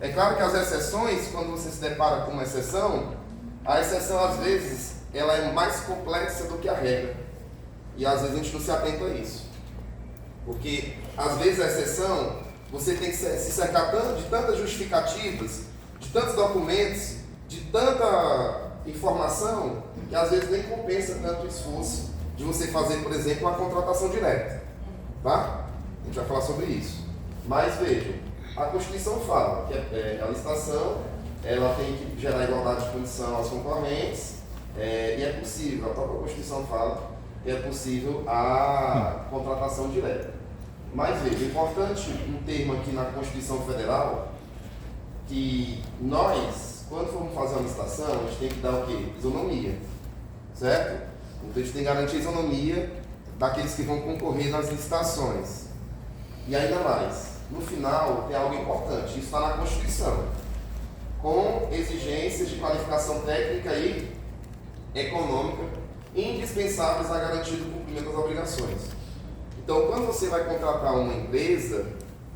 É claro que as exceções, quando você se depara com uma exceção, a exceção às vezes ela é mais complexa do que a regra. E às vezes a gente não se atenta a isso. Porque às vezes a exceção, você tem que se cercar de tantas justificativas, de tantos documentos, de tanta informação, que às vezes nem compensa tanto o esforço de você fazer, por exemplo, uma contratação direta. Tá? A gente vai falar sobre isso. Mas vejam, a Constituição fala que a licitação ela tem que gerar igualdade de condição aos concorrentes, e é possível, a própria Constituição fala que é possível a contratação direta. Mas veja, é importante um termo aqui na Constituição Federal, que nós, quando formos fazer uma licitação, a gente tem que dar o quê? Isonomia, certo? Então a gente tem que garantir a isonomia daqueles que vão concorrer nas licitações. E ainda mais, no final tem algo importante, isso está na Constituição, com exigências de qualificação técnica e econômica indispensáveis à garantia do cumprimento das obrigações. Então, quando você vai contratar uma empresa,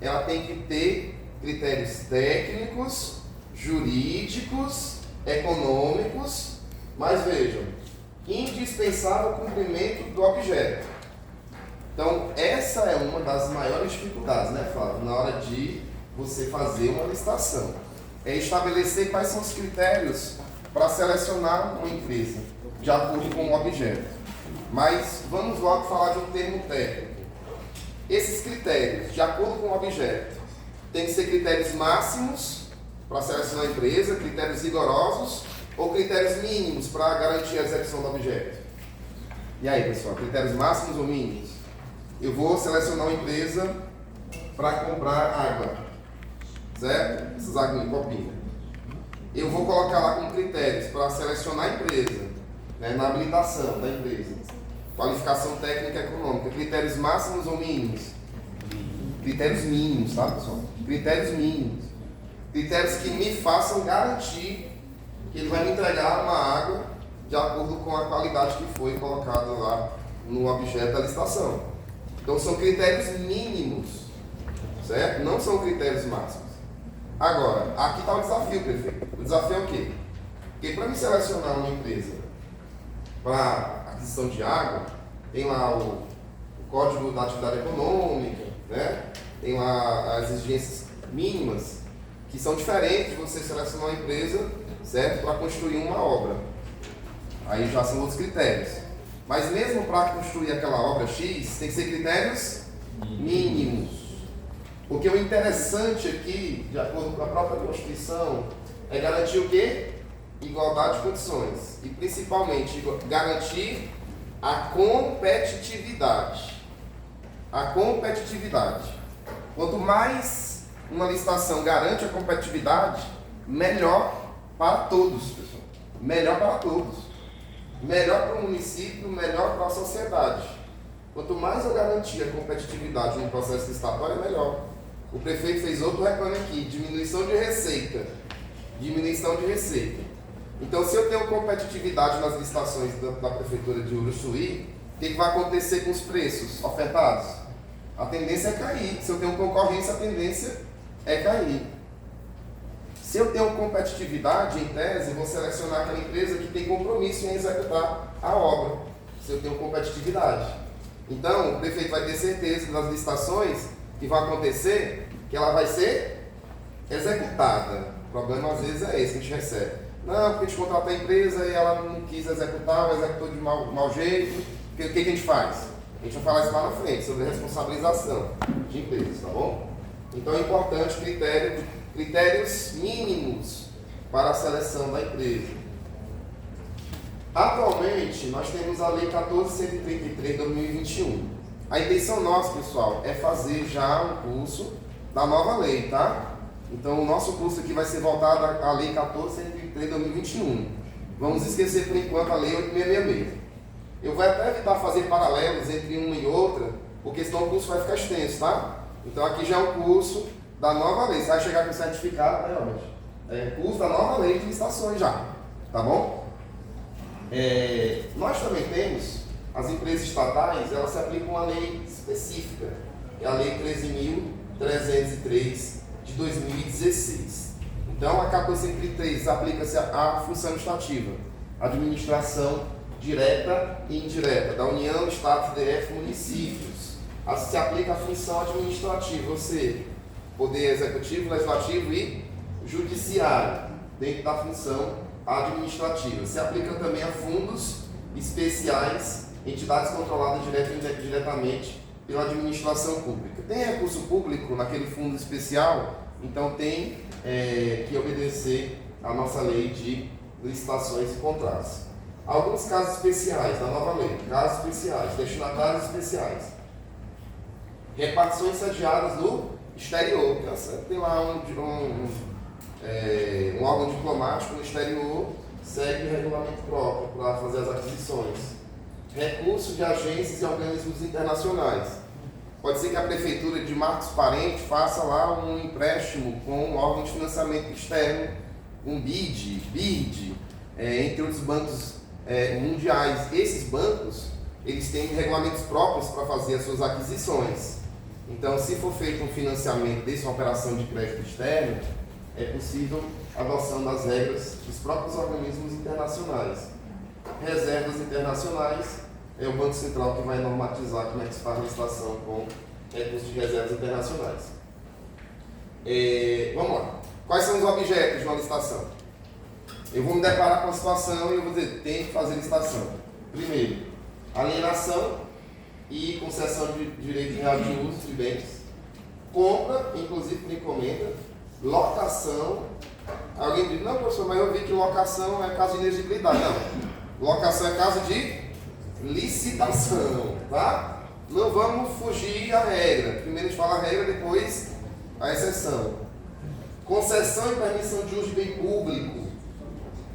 ela tem que ter critérios técnicos, jurídicos, econômicos, mas vejam, indispensável cumprimento do objeto. Então, essa é uma das maiores dificuldades, né, Flávio, na hora de você fazer uma licitação. É estabelecer quais são os critérios para selecionar uma empresa, de acordo com o objeto. Mas vamos logo falar de um termo técnico. Esses critérios, de acordo com o objeto, tem que ser critérios máximos para selecionar a empresa, critérios rigorosos ou critérios mínimos para garantir a execução do objeto. E aí, pessoal, critérios máximos ou mínimos? Eu vou selecionar uma empresa para comprar água, certo? Essas águas em copinha. Eu vou colocar lá como critérios para selecionar a empresa, né, na habilitação da empresa. Qualificação técnica e econômica. Critérios máximos ou mínimos? Critérios mínimos, tá, pessoal? Critérios mínimos. Critérios que me façam garantir que ele vai me entregar uma água de acordo com a qualidade que foi colocada lá no objeto da licitação. Então são critérios mínimos, certo? Não são critérios máximos. Agora, aqui está o desafio, prefeito. O desafio é o quê? Porque para me selecionar uma empresa para aquisição de água, tem lá o Código da Atividade Econômica, né? Tem lá as exigências mínimas, que são diferentes de você selecionar uma empresa, certo? Para construir uma obra. Aí já são outros critérios. Mas mesmo para construir aquela obra X, tem que ser critérios mínimos. Porque o interessante aqui, de acordo com a própria Constituição, é garantir o quê? Igualdade de condições. E principalmente garantir a competitividade. A competitividade. Quanto mais uma licitação garante a competitividade, melhor para todos, pessoal. Melhor para todos. Melhor para o município, melhor para a sociedade. Quanto mais eu garantir a competitividade no processo licitatório, melhor. O prefeito fez outro reclame aqui, diminuição de receita. Diminuição de receita. Então, se eu tenho competitividade nas licitações da Prefeitura de Uruçuí, o que vai acontecer com os preços ofertados? A tendência é cair. Se eu tenho concorrência, a tendência é cair. Se eu tenho competitividade, em tese, eu vou selecionar aquela empresa que tem compromisso em executar a obra. Se eu tenho competitividade. Então, o prefeito vai ter certeza das licitações que vai acontecer, que ela vai ser executada. O problema, às vezes, é esse que a gente recebe. Não, porque a gente contratou a empresa e ela não quis executar, ou executou de mau jeito. O que a gente faz? A gente vai falar isso lá na frente, sobre responsabilização de empresas, tá bom? Então é importante critérios mínimos para a seleção da empresa. Atualmente, nós temos a Lei 14.133 de 2021. A intenção nossa, pessoal, é fazer já um curso da nova lei, tá? Então, o nosso curso aqui vai ser voltado à Lei 14.133 de 2021. Vamos esquecer, por enquanto, a Lei 8.666. Eu vou até evitar fazer paralelos entre uma e outra, porque senão o curso vai ficar extenso, tá? Então, aqui já é um curso da nova lei. Você vai chegar com o certificado, né, hoje? É curso da nova lei de licitações já, tá bom? Nós também temos, as empresas estatais, elas se aplicam uma lei específica, que é a Lei 13.303 de 2016. Então, a 1433 aplica-se à função administrativa, administração direta e indireta, da União, Estados, DF, municípios. Se aplica a função administrativa, ou seja, poder executivo, legislativo e judiciário, dentro da função administrativa. Se aplica também a fundos especiais, entidades controladas direta e indiretamente pela administração pública. Tem recurso público naquele fundo especial, então tem que obedecer à nossa lei de licitações e contratos. Alguns casos especiais da nova lei, casos especiais, destinatários especiais. Repartições sediadas no exterior. Tem lá um órgão diplomático no exterior, segue regulamento próprio para fazer as aquisições. Recursos de agências e organismos internacionais. Pode ser que a prefeitura de Marcos Parente faça lá um empréstimo com um órgão de financiamento externo, um BID, entre outros bancos mundiais. Esses bancos, eles têm regulamentos próprios para fazer as suas aquisições. Então, se for feito um financiamento dessa operação de crédito externo, é possível a adoção das regras dos próprios organismos internacionais. Reservas internacionais, é o Banco Central que vai normatizar como é que se faz a licitação com recursos de reservas internacionais. Vamos lá. Quais são os objetos de uma licitação? Eu vou me deparar com a situação e eu vou dizer, tem que fazer licitação. Primeiro, alienação e concessão de direito real de uso de bens. Compra, inclusive por encomenda. Locação. Alguém diz, não, professor, mas eu vi que locação é caso de inexigibilidade. Não. Locação é caso de licitação, tá? Não vamos fugir à regra. Primeiro a gente fala a regra, depois a exceção. Concessão e permissão de uso de bem público.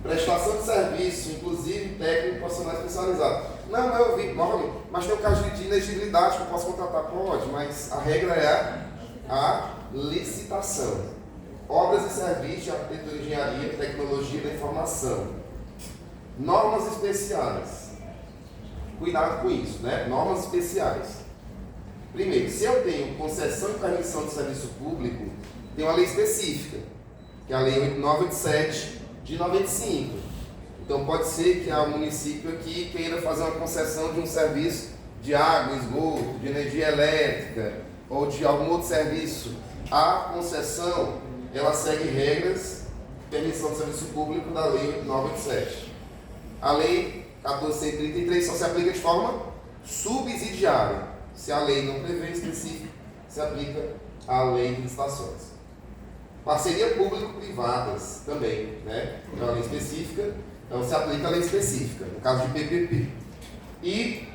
Prestação de serviço, inclusive técnico profissional especializado. Não, eu vi, novamente, mas tem um caso de inexigibilidade que eu posso contratar? Pode, mas a regra é a licitação. Obras e serviços de arquitetura e engenharia, tecnologia da informação. Normas especiais. Cuidado com isso, né? Normas especiais. Primeiro, se eu tenho concessão e permissão de serviço público, tem uma lei específica, que é a Lei 8987 de 95. Então pode ser que o município aqui queira fazer uma concessão de um serviço de água, esgoto, de energia elétrica ou de algum outro serviço. A concessão, ela segue regras de permissão de serviço público da Lei 8987. A Lei 1433 só se aplica de forma subsidiária. Se a lei não prevê específico, se aplica a lei de licitações. Parceria público-privadas também, né? É uma lei específica, então se aplica a lei específica, no caso de PPP. E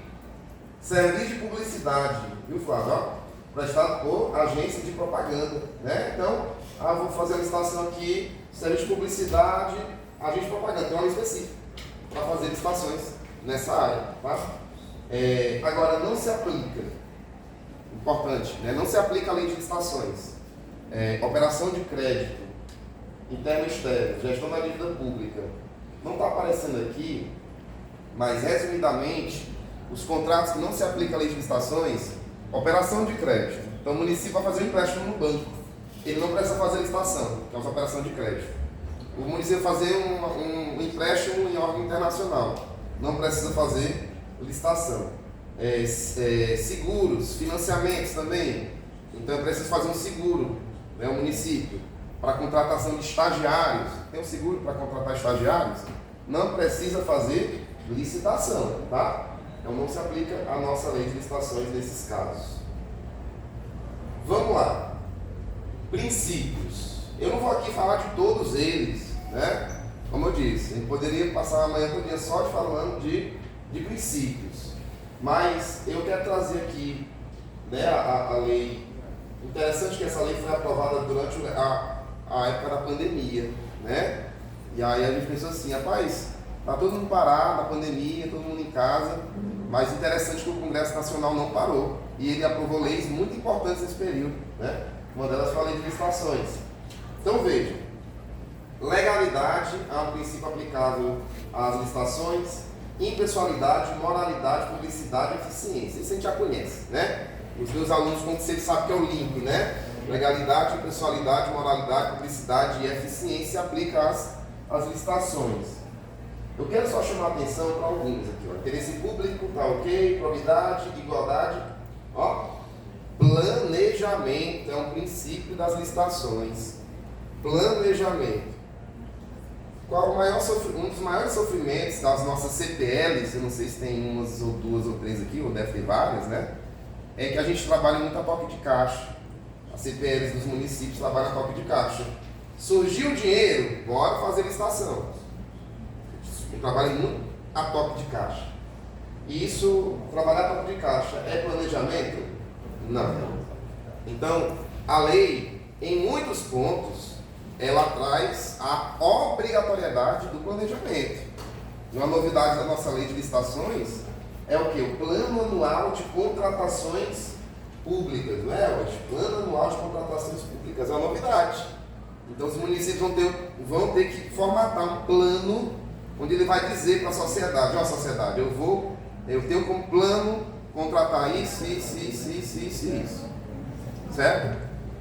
serviço de publicidade, viu, Flávio? Ó, prestado por agência de propaganda, né? Então, vou fazer a licitação aqui, serviço de publicidade, agência de propaganda, tem uma lei específica para fazer licitações nessa área, tá? Agora, não se aplica, importante, né? Não se aplica a lei de licitações, operação de crédito, interno e externo, gestão da dívida pública. Não está aparecendo aqui, mas resumidamente, os contratos que não se aplicam à lei de licitações, operação de crédito. Então, o município vai fazer um empréstimo no banco, ele não precisa fazer licitação, que é uma operação de crédito. O município fazer um empréstimo em órgão internacional, não precisa fazer licitação. Seguros, financiamentos também, então é preciso fazer um seguro, né, o município, para contratação de estagiários, tem um seguro para contratar estagiários, não precisa fazer licitação, tá? Então não se aplica a nossa lei de licitações nesses casos. Vamos lá. Princípios. Eu não vou aqui falar de todos eles, né? Como eu disse, a gente poderia passar a manhã todo só falando de princípios. Mas eu quero trazer aqui, né, a lei. Interessante que essa lei foi aprovada durante a época da pandemia, né? E aí a gente pensou assim, rapaz, tá todo mundo parado na pandemia, todo mundo em casa, mas interessante que o Congresso Nacional não parou. E ele aprovou leis muito importantes nesse período, né? Uma delas foi a lei de licitações. Então vejam, legalidade é um princípio aplicável às licitações, impessoalidade, moralidade, publicidade e eficiência. Isso a gente já conhece, né? Os meus alunos, como você sabe que é o link, né? Legalidade, impessoalidade, moralidade, publicidade e eficiência aplica às licitações. Eu quero só chamar a atenção para alguns aqui. Ó. Interesse público, tá ok, probidade, igualdade. Ó. Planejamento é um princípio das licitações. Planejamento. Qual um dos maiores sofrimentos das nossas CPLs, eu não sei se tem umas ou duas ou três aqui, ou deve ter várias, né? É que a gente trabalha muito a toque de caixa. As CPLs dos municípios trabalham a toque de caixa. Surgiu o dinheiro, bora fazer licitação. Trabalha muito a toque de caixa. E isso, trabalhar a toque de caixa, é planejamento? Não. Então, a lei, em muitos pontos, ela traz a obrigatoriedade do planejamento. Uma novidade da nossa lei de licitações é o que? O plano anual de contratações públicas, não é, hoje? Plano anual de contratações públicas é uma novidade. Então, os municípios vão ter que formatar um plano onde ele vai dizer para a sociedade, ó sociedade, eu tenho como plano contratar isso. Certo?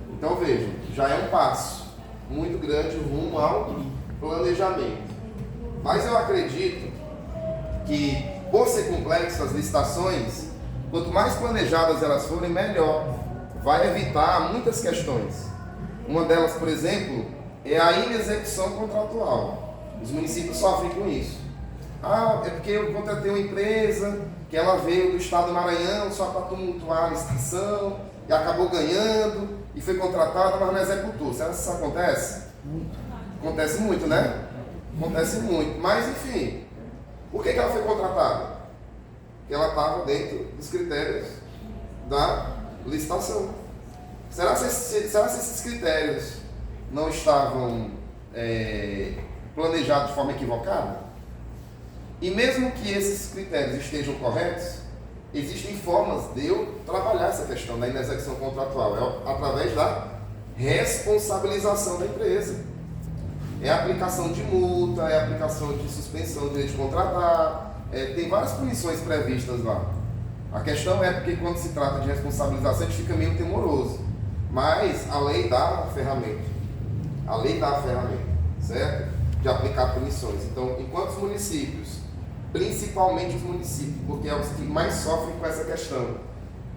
Então vejam, já é um passo muito grande rumo ao planejamento. Mas eu acredito que, por ser complexo as licitações, quanto mais planejadas elas forem, melhor. Vai evitar muitas questões. Uma delas, por exemplo, é a inexecução contratual. Os municípios sofrem com isso. É porque eu contratei uma empresa que ela veio do estado do Maranhão só para tumultuar a licitação e acabou ganhando e foi contratada, mas não executou. Será que isso acontece? Muito. Acontece muito, né? Acontece muito. Mas, enfim, por que ela foi contratada? Porque ela estava dentro dos critérios da licitação. Será que esses critérios não estavam planejados de forma equivocada? E mesmo que esses critérios estejam corretos, existem formas de eu trabalhar essa questão da inexecução contratual, através da responsabilização da empresa. É a aplicação de multa, é a aplicação de suspensão do direito de contratar, tem várias punições previstas lá. A questão é porque quando se trata de responsabilização a gente fica meio temoroso, mas a lei dá a ferramenta, certo? De aplicar punições. Então, enquanto os municípios, principalmente os municípios, porque é os que mais sofrem com essa questão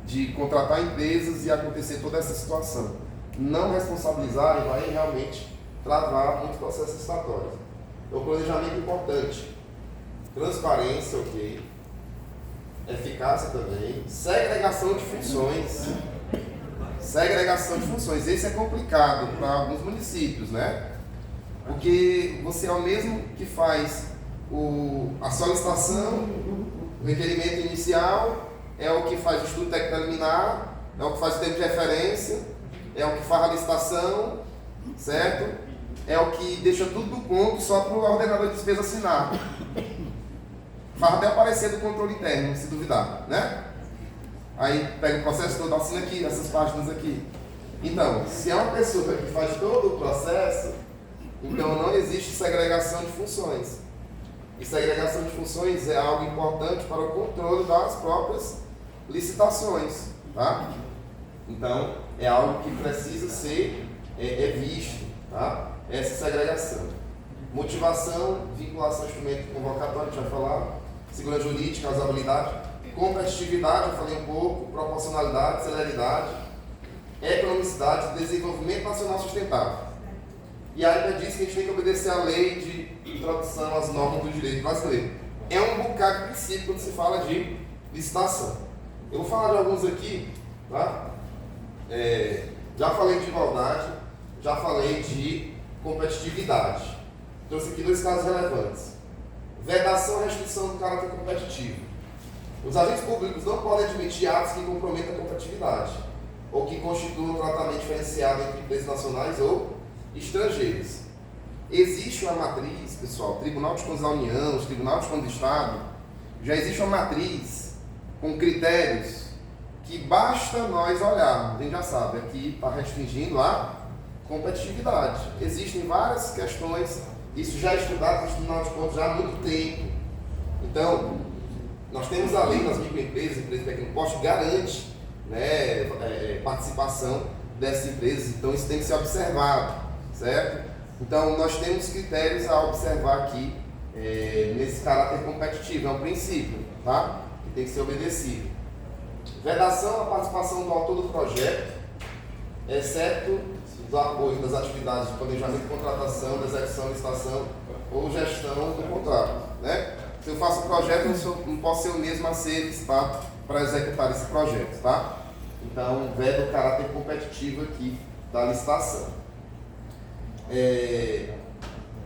de contratar empresas e acontecer toda essa situação, não responsabilizarem, vai realmente travar muitos processos licitatórios. Então, planejamento importante, transparência, ok, eficácia também, segregação de funções. Esse é complicado para alguns municípios, né? Porque você é o mesmo que faz a solicitação, o requerimento inicial, é o que faz o estudo técnico preliminar, é o que faz o tempo de referência, é o que faz a licitação, certo? É o que deixa tudo do ponto só para o ordenador de despesa assinar. Faz até aparecer do controle interno, se duvidar, né? Aí pega o processo todo, assina aqui, essas páginas aqui. Então, se é uma pessoa que faz todo o processo, então não existe segregação de funções. E segregação de funções é algo importante para o controle das próprias licitações, tá? Então, é algo que precisa ser visto, tá? Essa segregação. Motivação, vinculação ao instrumento convocatório, a gente vai falar. Segurança jurídica, razoabilidade. Competitividade, eu falei um pouco. Proporcionalidade, celeridade. Economicidade, desenvolvimento nacional sustentável. E ainda diz que a gente tem que obedecer à lei de introdução às normas do direito brasileiro. É um bocado de princípio quando se fala de licitação. Eu vou falar de alguns aqui, tá? Já falei de igualdade, já falei de competitividade. Trouxe aqui dois casos relevantes. Vedação e restrição do caráter competitivo. Os agentes públicos não podem admitir atos que comprometam a competitividade ou que constituam um tratamento diferenciado entre empresas nacionais ou estrangeiras. Existe uma matriz, pessoal, Tribunal de Contas da União, Tribunal de Contas do Estado, já existe uma matriz com critérios que basta nós olharmos, a gente já sabe, aqui está restringindo a competitividade. Existem várias questões, isso já é estudado no Tribunal de Contas já há muito tempo. Então, nós temos a lei das microempresas, empresas de pequeno porte, que garante, né, participação dessas empresas, então isso tem que ser observado, certo? Então nós temos critérios a observar aqui nesse caráter competitivo, é um princípio, tá? Que tem que ser obedecido. Vedação à participação do autor do projeto, exceto os apoios das atividades de planejamento, contratação, de execução, licitação ou gestão do contrato, né? Se eu faço um projeto, eu não posso ser o mesmo a ser licitado para executar esse projeto, tá? Então, veda o caráter competitivo aqui da licitação.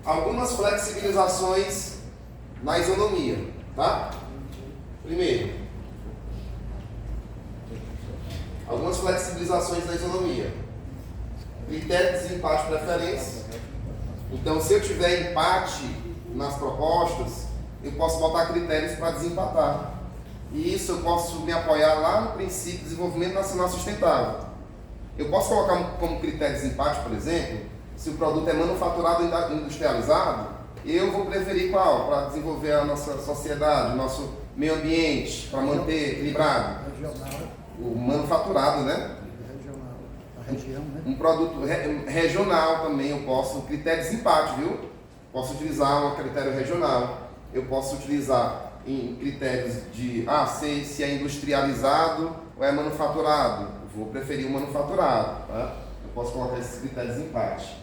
Algumas flexibilizações na isonomia, tá? Primeiro, algumas flexibilizações na isonomia. Critério de desempate de preferência. Então, se eu tiver empate nas propostas, eu posso botar critérios para desempatar. E isso eu posso me apoiar lá no princípio de desenvolvimento nacional sustentável. Eu posso colocar como critério de desempate, por exemplo, se o produto é manufaturado ou industrializado, eu vou preferir qual? Para desenvolver a nossa sociedade, o nosso meio ambiente, para manter equilibrado. Regional. O manufaturado, né? Regional. A região, né? Um produto regional também eu posso, critério de desempate, viu? Posso utilizar um critério regional. Eu posso utilizar em critérios de, se é industrializado ou é manufaturado. Vou preferir o manufaturado, tá? Eu posso colocar esses critérios de empate.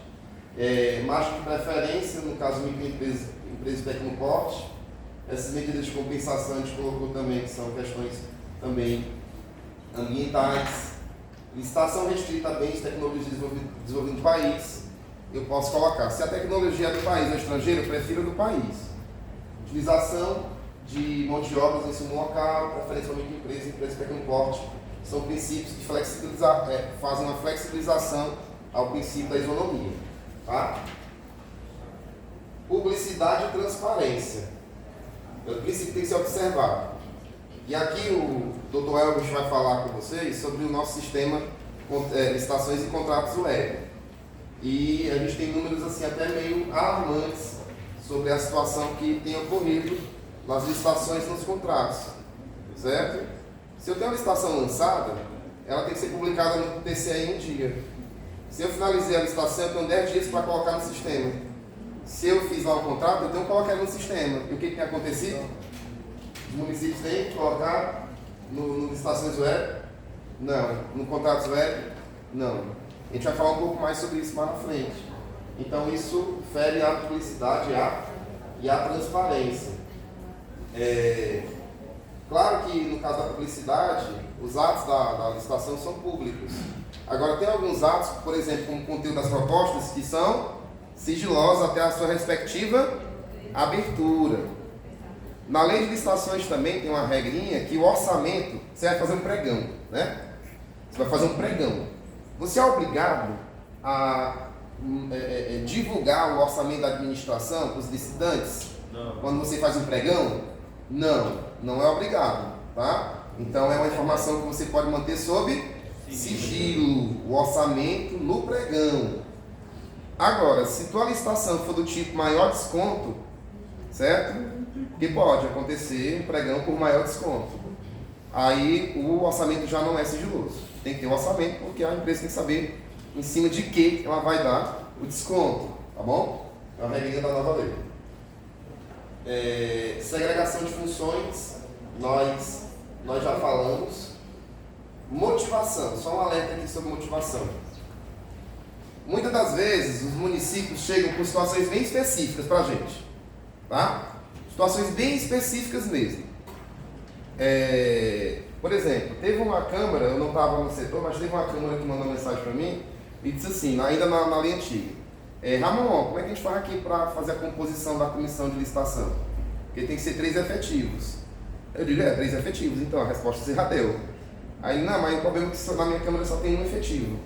Margem de preferência, no caso microempresa, empresa de pequeno porte. Essas medidas de compensação a gente colocou também, que são questões também ambientais. Licitação restrita a bens de tecnologia desenvolvida no país. Eu posso colocar, se a tecnologia é do país ou estrangeiro, eu prefiro do país. Utilização de mão de obras em insumo local, preferência para microempresa, empresa de pequeno porte. São princípios que fazem uma flexibilização ao princípio da isonomia. Tá? Publicidade e transparência. É o princípio que tem que ser observado. E aqui o Dr. Elvis vai falar com vocês sobre o nosso sistema de licitações e contratos web. E a gente tem números assim até meio alarmantes sobre a situação que tem ocorrido nas licitações e nos contratos. Certo? Se eu tenho uma licitação lançada, ela tem que ser publicada no TCE em um dia. Se eu finalizei a licitação, eu tenho 10 dias para colocar no sistema. Se eu fiz lá o contrato, eu tenho que colocar ele no sistema. E o que tem acontecido? Os municípios têm que colocar no licitações web? Não. No contratos web? Não. A gente vai falar um pouco mais sobre isso mais na frente. Então isso fere a publicidade e a transparência. Claro que no caso da publicidade, os atos da licitação são públicos. Agora tem alguns atos, por exemplo, como o conteúdo das propostas, que são sigilosos até a sua respectiva abertura. Na lei de licitações também tem uma regrinha que o orçamento, você vai fazer um pregão, né? Você vai fazer um pregão. Você é obrigado a divulgar o orçamento da administração para os licitantes? Não. Quando você faz um pregão? Não é obrigado, tá? Então é uma informação que você pode manter sob sigilo, o orçamento no pregão. Agora, se tua licitação for do tipo maior desconto, certo? Que pode acontecer um pregão por maior desconto. Aí o orçamento já não é sigiloso. Tem que ter o orçamento porque a empresa tem que saber em cima de que ela vai dar o desconto, tá bom? É uma regra da nova lei. Segregação de funções, nós já falamos. Motivação, só um alerta aqui sobre motivação. Muitas das vezes os municípios chegam com situações bem específicas para a gente, tá? Situações bem específicas mesmo. Por exemplo, teve uma câmara, eu não estava no setor, mas teve uma câmara que mandou uma mensagem para mim e disse assim, ainda na lei antiga: Ramon, como é que a gente faz aqui para fazer a composição da comissão de licitação? Porque tem que ser 3 efetivos. Eu digo, 3 efetivos, então a resposta você já deu. Aí, não, mas o problema é que na minha câmara só tem um efetivo.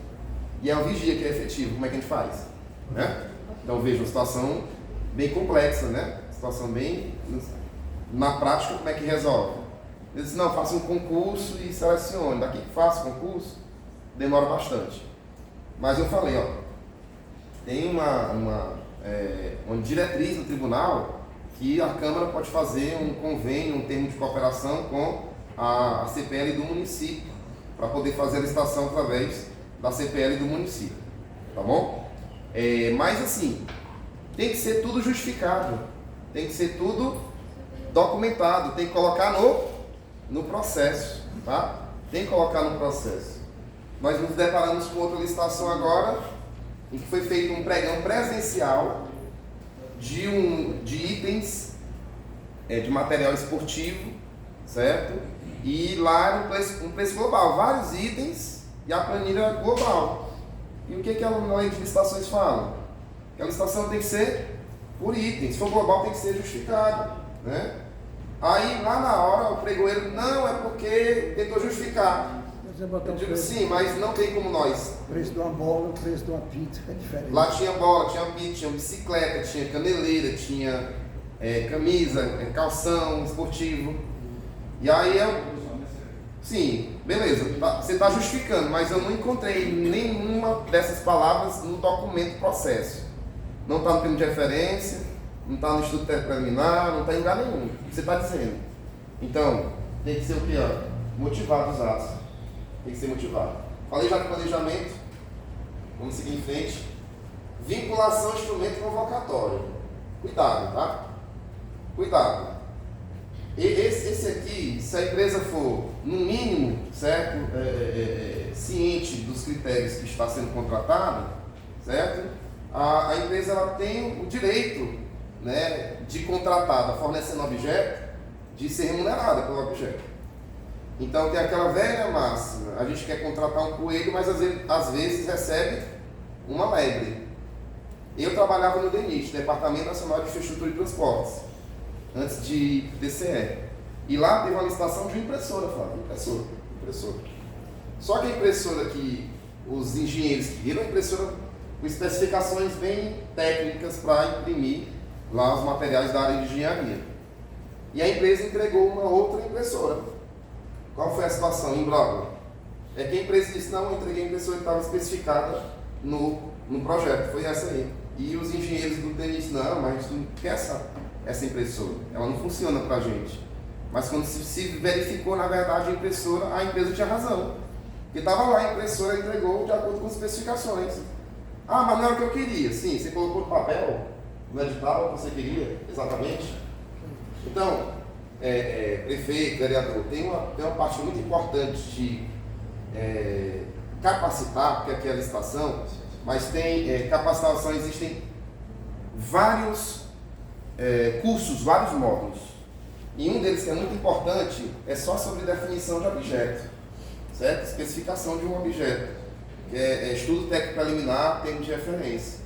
E é o vigia que é efetivo, como é que a gente faz? Né? Então veja, uma situação bem complexa, né? Situação bem... Na prática, como é que resolve? Eu disse, não, faça um concurso e selecione. Daqui que faça o concurso, demora bastante. Mas eu falei, tem uma diretriz no tribunal que a Câmara pode fazer um convênio, um termo de cooperação com a CPL do município, para poder fazer a licitação através da CPL do município, tá bom? Mas assim, tem que ser tudo justificado, tem que ser tudo documentado, tem que colocar no processo, tá? Tem que colocar no processo. Nós nos deparamos com outra licitação agora, em que foi feito um pregão presencial de itens de material esportivo, certo? E lá era um preço global, vários itens e a planilha global. E o que a lei de licitações fala? Que a licitação tem que ser por item, se for global tem que ser justificado, né? Aí lá na hora o pregoeiro, não, é porque tentou justificar. Eu digo, sim, mas não tem como nós. O preço de uma bola, o preço de uma pizza é diferente. Lá tinha bola, tinha pizza, tinha bicicleta, tinha caneleira, tinha camisa, calção esportivo. E aí sim, beleza, você está justificando, mas eu não encontrei nenhuma dessas palavras no documento processo. Não está no termo de referência, não está no estudo preliminar, não está em lugar nenhum. O que você está dizendo? Então, tem que ser o que? Motivado os atos. Tem que ser motivado. Falei já de planejamento. Vamos seguir em frente. Vinculação instrumento convocatório. Cuidado, tá? Cuidado. Esse aqui, se a empresa for, no mínimo, certo? Ciente dos critérios que está sendo contratada, certo? A empresa ela tem o direito, né, de contratada fornecendo objeto, de ser remunerada pelo objeto. Então tem aquela velha máxima, a gente quer contratar um coelho, mas às vezes recebe uma lebre. Eu trabalhava no DENIT, Departamento Nacional de Infraestrutura e Transportes, antes de DCE. E lá teve uma licitação de uma impressora, Flávio, impressora. Só que a impressora que os engenheiros queriam, a impressora com especificações bem técnicas para imprimir lá os materiais da área de engenharia. E a empresa entregou uma outra impressora. Qual foi a situação? Imbróglio. É que a empresa disse, não, eu entreguei a impressora que estava especificada no projeto. Foi essa aí. E os engenheiros do DENIT, não, mas a gente não quer essa impressora. Ela não funciona para a gente. Mas quando se verificou, na verdade, a impressora, a empresa tinha razão. Porque estava lá, a impressora entregou de acordo com as especificações. Ah, mas não era o que eu queria. Sim, você colocou no papel, no edital, o que você queria, exatamente. Então, prefeito, vereador, tem uma parte muito importante de capacitar, porque aqui é a licitação, mas tem capacitação, existem vários cursos, vários módulos. E um deles que é muito importante é só sobre definição de objeto, certo? Especificação de um objeto, que é estudo técnico preliminar, termo de referência.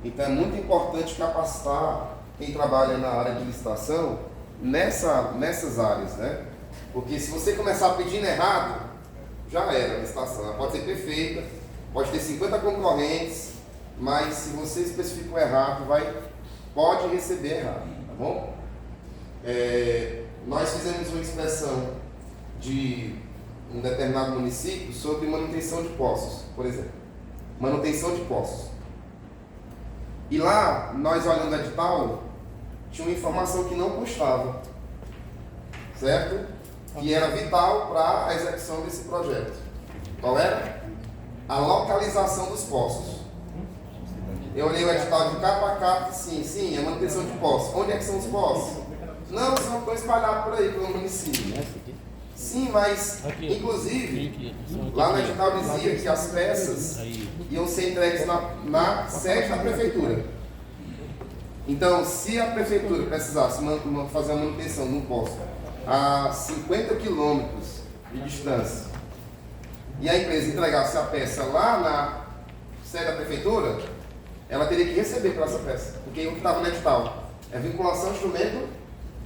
Então é muito importante capacitar quem trabalha na área de licitação nessas áreas, né? Porque se você começar pedindo errado, já era a licitação. Ela pode ser perfeita, pode ter 50 concorrentes, mas se você especificou errado, pode receber errado, tá bom? Nós fizemos uma inspeção de um determinado município sobre manutenção de poços, por exemplo. Manutenção de poços. E lá, nós olhando o edital, tinha uma informação que não constava, certo? Que era vital para a execução desse projeto. Qual era? A localização dos poços. Eu olhei o edital de capa a capa, sim, a manutenção de poços. Onde é que são os poços? Não, são coisas espalhadas por aí, pelo município. Sim, mas, inclusive, lá no edital dizia que as peças iam ser entregues na sede da prefeitura. Então, se a prefeitura precisasse fazer a manutenção de um posto a 50 quilômetros de distância e a empresa entregasse a peça lá na sede da prefeitura, ela teria que receber por essa peça, porque o que estava no edital é vinculação instrumento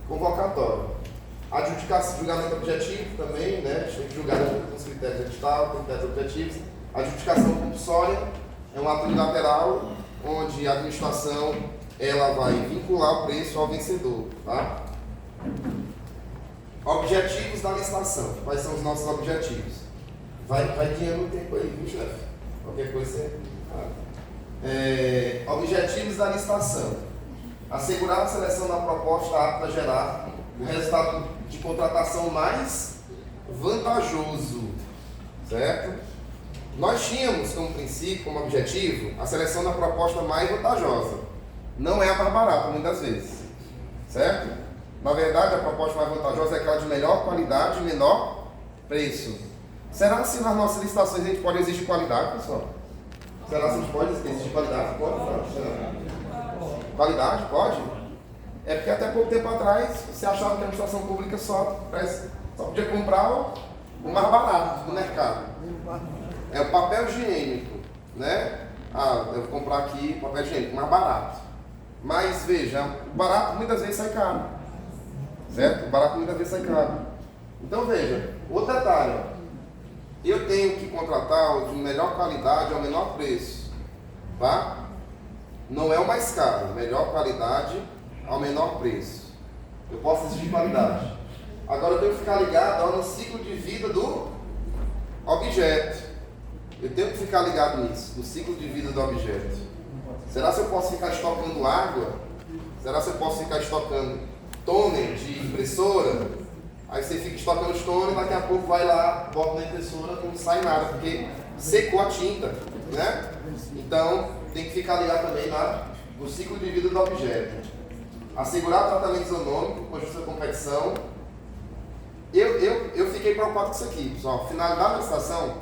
convocatório. Adjudicação, julgamento objetivo também, né? A gente tem que julgar com os critérios de edital, critérios objetivos. Adjudicação compulsória é um ato unilateral onde a administração ela vai vincular o preço ao vencedor, tá? Objetivos da licitação. Quais são os nossos objetivos? Vai dinheiro no tempo aí, viu, chefe? Qualquer coisa você... objetivos da licitação. Assegurar a seleção da proposta apta a gerar o resultado de contratação mais vantajoso, certo? Nós tínhamos como princípio, como objetivo, a seleção da proposta mais vantajosa. Não é a mais barata, muitas vezes. Certo? Na verdade, a proposta mais vantajosa é aquela de melhor qualidade e menor preço. Será que nas nossas licitações a gente pode exigir qualidade, pessoal? Será que a gente pode exigir qualidade? Pode? Qualidade? Pode? É porque até pouco tempo atrás você achava que a administração pública só podia comprar o mais barato do mercado. É o papel higiênico, né? Ah, eu vou comprar aqui papel higiênico mais barato. Mas veja, o barato muitas vezes sai caro. Certo? O barato muitas vezes sai caro. Então veja, outro detalhe. Eu tenho que contratar o de melhor qualidade ao menor preço. Tá? Não é o mais caro, melhor qualidade ao menor preço. Eu posso exigir qualidade. Agora eu tenho que ficar ligado no ciclo de vida do objeto. Eu tenho que ficar ligado nisso, no ciclo de vida do objeto. Será que eu posso ficar estocando água? Será que eu posso ficar estocando toner de impressora? Aí você fica estocando os toner, daqui a pouco vai lá, bota na impressora, não sai nada, porque secou a tinta, né? Então, tem que ficar ligado também no ciclo de vida do objeto. Assegurar tratamento isonômico com justa competição. Eu fiquei preocupado com isso aqui, pessoal. Finalidade da licitação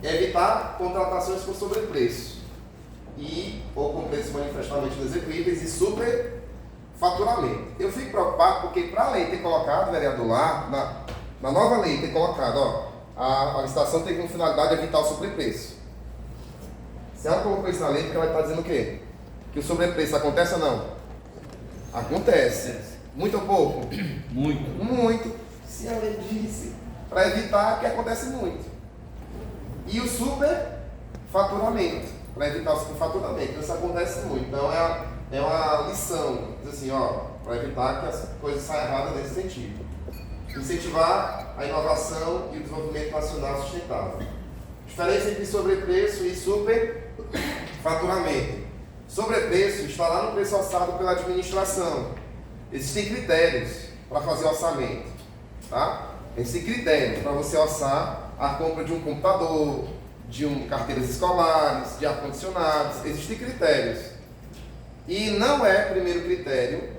é evitar contratações com sobrepreço ou com preços manifestamente execuíveis e superfaturamento. Eu fico preocupado porque para a lei ter colocado, vereador, lá, na nova lei ter colocado, a licitação tem como finalidade evitar o sobrepreço. Se ela colocou isso na lei, porque ela está dizendo o quê? Que o sobrepreço acontece ou não? Acontece. Muito ou pouco? Muito. Muito. Se a lei disse, para evitar que acontece muito. E o superfaturamento, para evitar o superfaturamento. Então isso acontece muito. Então é uma lição, diz assim, para evitar que as coisas saiam erradas nesse sentido. Incentivar a inovação e o desenvolvimento nacional sustentável. Diferença entre sobrepreço e superfaturamento. Sobrepreço está lá no preço orçado pela administração. Existem critérios para fazer orçamento. Tá? Existem critérios para você orçar a compra de um computador, de carteiras escolares, de ar-condicionados. Existem critérios. E não é primeiro critério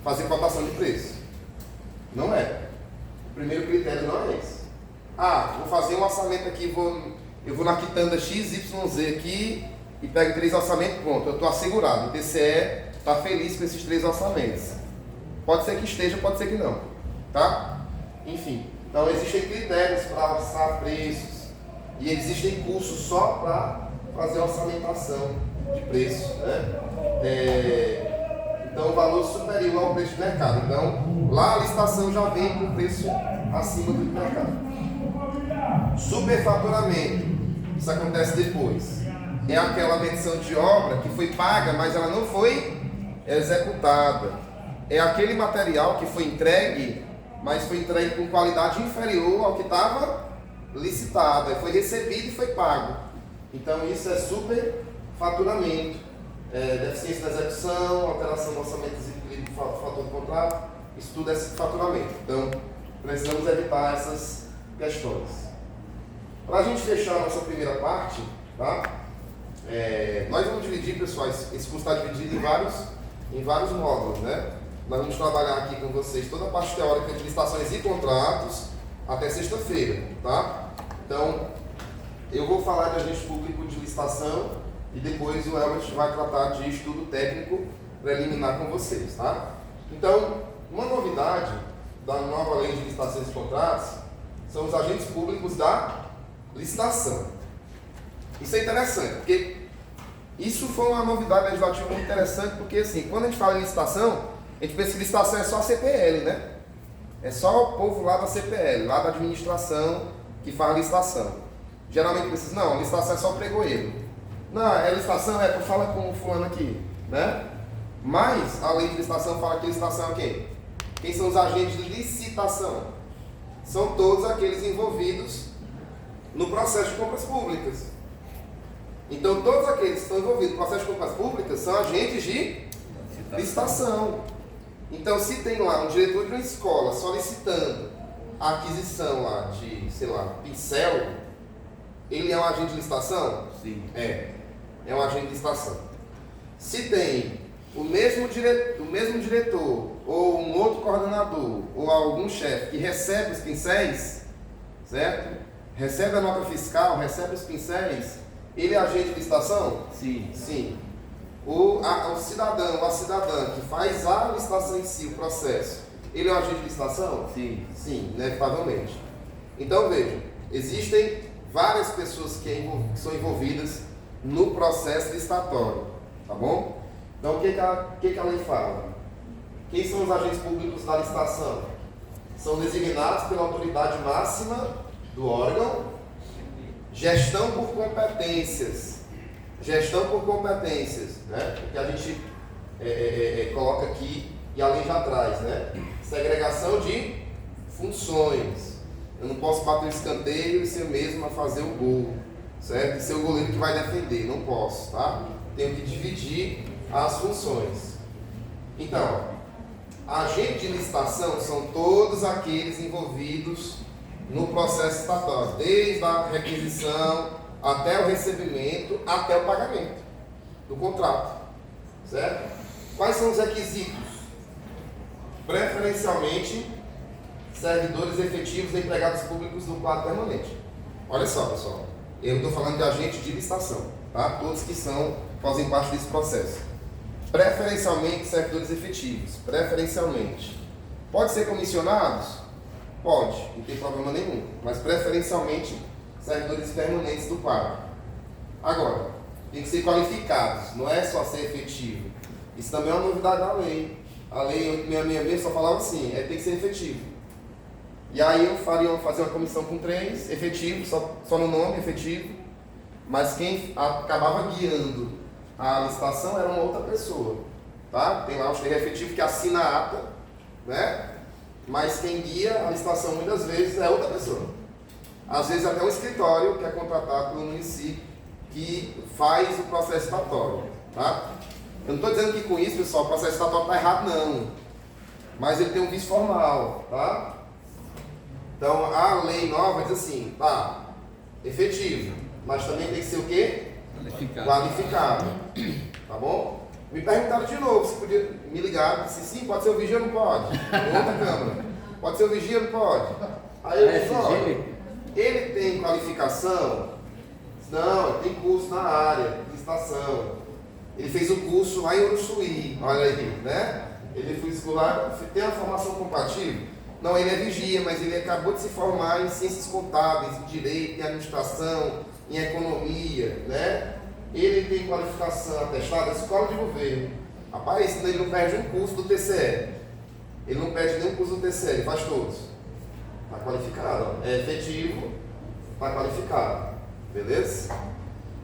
fazer cotação de preço. Não é. O primeiro critério não é esse. Vou fazer um orçamento aqui, eu vou na quitanda XYZ aqui e pego 3 orçamentos, pronto, eu estou assegurado. O TCE está feliz com esses 3 orçamentos. Pode ser que esteja, pode ser que não. Tá? Enfim, então existem critérios para orçar preços e existem cursos só para fazer orçamentação de preço, né? Então, valor superior ao preço de mercado. Então, lá a licitação já vem com preço acima do mercado. Superfaturamento, isso acontece depois. É aquela menção de obra que foi paga, mas ela não foi executada. É aquele material que foi entregue, mas foi entregue com qualidade inferior ao que estava licitado. Foi recebido e foi pago. Então isso é superfaturamento. Deficiência da execução, alteração do orçamento, desequilíbrio do fator do contrato, isso tudo é faturamento. Então precisamos evitar essas questões. Para a gente fechar a nossa primeira parte, tá? Nós vamos dividir, pessoal, esse curso está dividido em vários módulos, né? Nós vamos trabalhar aqui com vocês toda a parte teórica de licitações e contratos até sexta-feira, tá? Então, eu vou falar de agente público de licitação e depois o Elbert vai tratar de estudo técnico preliminar com vocês, tá? Então, uma novidade da nova lei de licitações e contratos são os agentes públicos da licitação. Isso é interessante, porque isso foi uma novidade legislativa muito interessante, porque assim, quando a gente fala em licitação, a gente pensa que licitação é só a CPL, né? É só o povo lá da CPL, lá da administração, que faz licitação. Geralmente pensa assim, não, licitação é só o pregoeiro. Não, licitação tu fala com o fulano aqui, né? Mas a lei de licitação fala que licitação é quem? Quem são os agentes de licitação? São todos aqueles envolvidos no processo de compras públicas. Então, todos aqueles que estão envolvidos no processo de compras públicas são agentes de licitação. Então, se tem lá um diretor de uma escola solicitando a aquisição lá de, sei lá, pincel, ele é um agente de licitação? Sim. É um agente de licitação. Se tem o mesmo diretor, ou um outro coordenador, ou algum chefe que recebe os pincéis, certo? Recebe a nota fiscal, recebe os pincéis, ele é agente de licitação? Sim. Sim. O cidadão ou a cidadã que faz a licitação em si, o processo, ele é um agente de licitação? Sim. Sim, inevitavelmente. Então veja, existem várias pessoas que são envolvidas no processo licitatório, tá bom? Então o que a lei fala? Quem são os agentes públicos da licitação? São designados pela autoridade máxima do órgão. Gestão por competências. Gestão por competências, né? O que a gente coloca aqui e a lei já traz, né? Segregação de funções. Eu não posso bater o escanteio e ser mesmo a fazer o gol, certo? E ser o goleiro que vai defender, não posso, tá? Tenho que dividir as funções. Então, agente de licitação são todos aqueles envolvidos no processo licitatório, desde a requisição até o recebimento, até o pagamento do contrato, certo? Quais são os requisitos? Preferencialmente, servidores efetivos e empregados públicos do quadro permanente. Olha só, pessoal, eu estou falando de agente de licitação, tá? Todos que fazem parte desse processo. Preferencialmente, servidores efetivos, preferencialmente. Pode ser comissionados? Pode, não tem problema nenhum, mas preferencialmente servidores permanentes do quadro. Agora, tem que ser qualificados, não é só ser efetivo. Isso também é uma novidade da lei. A lei 8666 só falava assim, tem que ser efetivo. E aí eu fazer uma comissão com 3 efetivos, só no nome, efetivo, mas quem acabava guiando a licitação era uma outra pessoa. Tá? Tem lá o chefe efetivo que assina a ata, né? Mas quem guia a licitação muitas vezes é outra pessoa. Às vezes até um escritório que é contratado pelo município que faz o processo licitatório. Tá? Eu não estou dizendo que com isso, pessoal, o processo licitatório está errado, não. Mas ele tem um vício formal. Tá? Então a lei nova diz assim, tá, efetivo, mas também tem que ser o quê? Qualificado. Tá bom? Me perguntaram de novo se podia me ligar, disse sim, pode ser o vigia ou não pode? Em outra câmara. Pode ser o vigia ou não pode? Aí eu disse, olha, ele tem qualificação? Não, ele tem curso na área de licitação. Ele fez o curso lá em Uruçuí, olha aí, né? Ele fez lá, tem uma formação compatível? Não, ele é vigia, mas ele acabou de se formar em ciências contábeis, em direito, em administração, em economia, né? Ele tem qualificação atestada, escola de governo. Rapaz, ele não perde um curso do TCE. Ele não perde nenhum curso do TCE, ele faz todos. Está qualificado, ó. É efetivo, está qualificado. Beleza?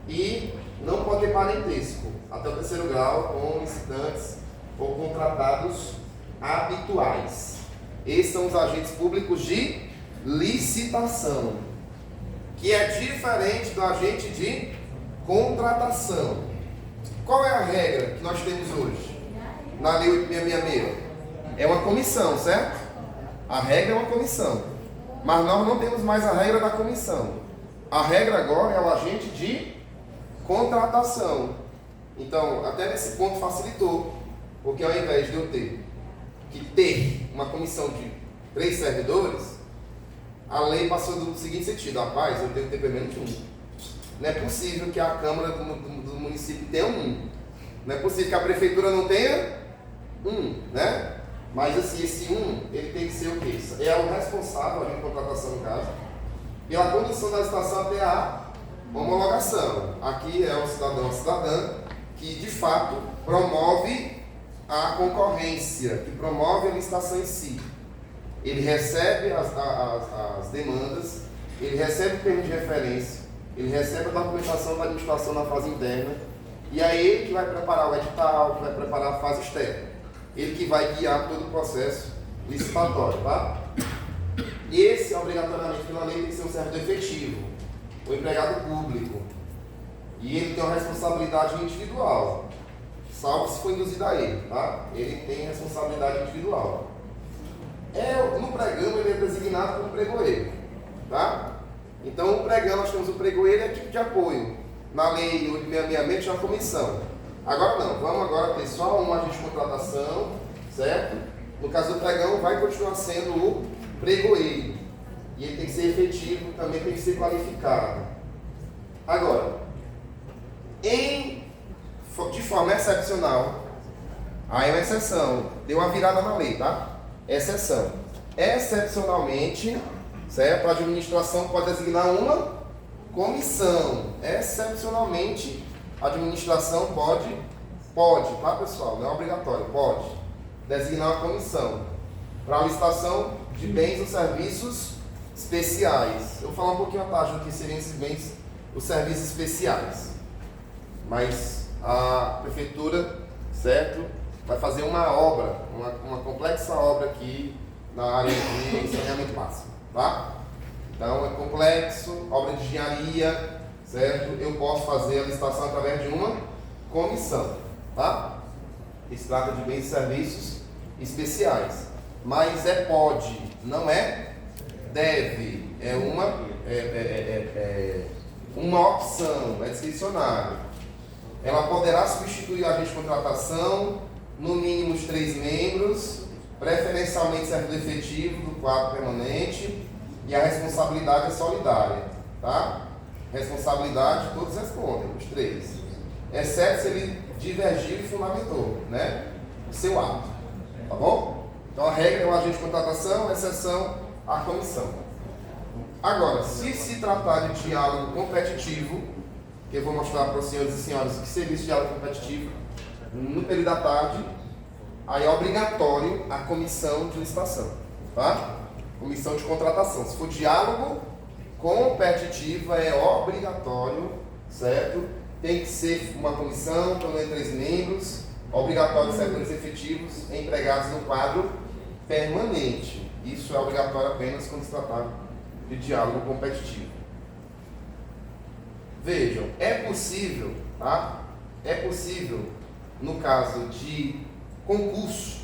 E não pode ter parentesco, até o 3º grau, com licitantes ou contratados habituais. Esses são os agentes públicos de licitação, que é diferente do agente de contratação. Qual é a regra que nós temos hoje? Na Lei 8666? É uma comissão, certo? A regra é uma comissão. Mas nós não temos mais a regra da comissão. A regra agora é o agente de contratação. Então, até nesse ponto facilitou. Porque ao invés de eu ter uma comissão de 3 servidores, a lei passou do seguinte sentido: rapaz, eu tenho que ter pelo menos um. Não é possível que a Câmara do município tenha um. Não é possível que a Prefeitura não tenha um, né? Mas assim, esse um, ele tem que ser o quê? É o responsável, a contratação no caso, pela condução da licitação até a homologação. Aqui é o cidadão ou cidadã que, de fato, promove a concorrência, que promove a licitação em si. Ele recebe as demandas, ele recebe o termo de referência, ele recebe a documentação da administração na fase interna, e é ele que vai preparar o edital, que vai preparar a fase externa. Ele que vai guiar todo o processo licitatório, tá? E esse, obrigatoriamente, pela lei, tem que ser um servidor efetivo, o empregado público. E ele tem uma responsabilidade individual, salvo se for induzido a ele, tá? Ele tem responsabilidade individual. No pregão ele é designado como pregoeiro, tá? Então o pregão, nós temos o pregoeiro e a equipe de apoio. Na lei 8666 tinha uma comissão. Agora não, vamos agora ter só um agente de contratação, certo? No caso do pregão vai continuar sendo o pregoeiro. E ele tem que ser efetivo, também tem que ser qualificado. Agora, de forma excepcional, aí é uma exceção, deu uma virada na lei, tá? Exceção. Excepcionalmente, certo? A administração pode designar uma comissão. Excepcionalmente, a administração pode, tá pessoal? Não é obrigatório, pode designar uma comissão para a licitação de bens ou serviços especiais. Eu vou falar um pouquinho à tarde do que seriam esses bens, os serviços especiais. Mas a prefeitura, certo, vai fazer uma obra, uma complexa obra aqui na área de saneamento básico, tá? Então é complexo, obra de engenharia, certo? Eu posso fazer a licitação através de uma comissão, tá? Se trata de bens e serviços especiais. Mas pode, não é deve, é uma opção, é discricionário. Ela poderá substituir o agente de contratação, no mínimo os 3 membros, preferencialmente servidor efetivo do quadro permanente, e a responsabilidade é solidária, tá? Responsabilidade, todos respondem, os 3. Exceto se ele divergir e fundamentou, né? O seu ato, tá bom? Então a regra é o agente de contratação, exceção a comissão. Agora, se tratar de diálogo competitivo, que eu vou mostrar para os senhores e senhoras o que seria esse diálogo competitivo, no período da tarde, aí é obrigatório a comissão de licitação, tá? Comissão de contratação. Se for diálogo competitivo, é obrigatório, certo? Tem que ser uma comissão, pelo menos 3 membros, obrigatório servidores efetivos empregados no quadro permanente. Isso é obrigatório apenas quando se tratar de diálogo competitivo. Vejam, é possível, tá? É possível, no caso de concurso.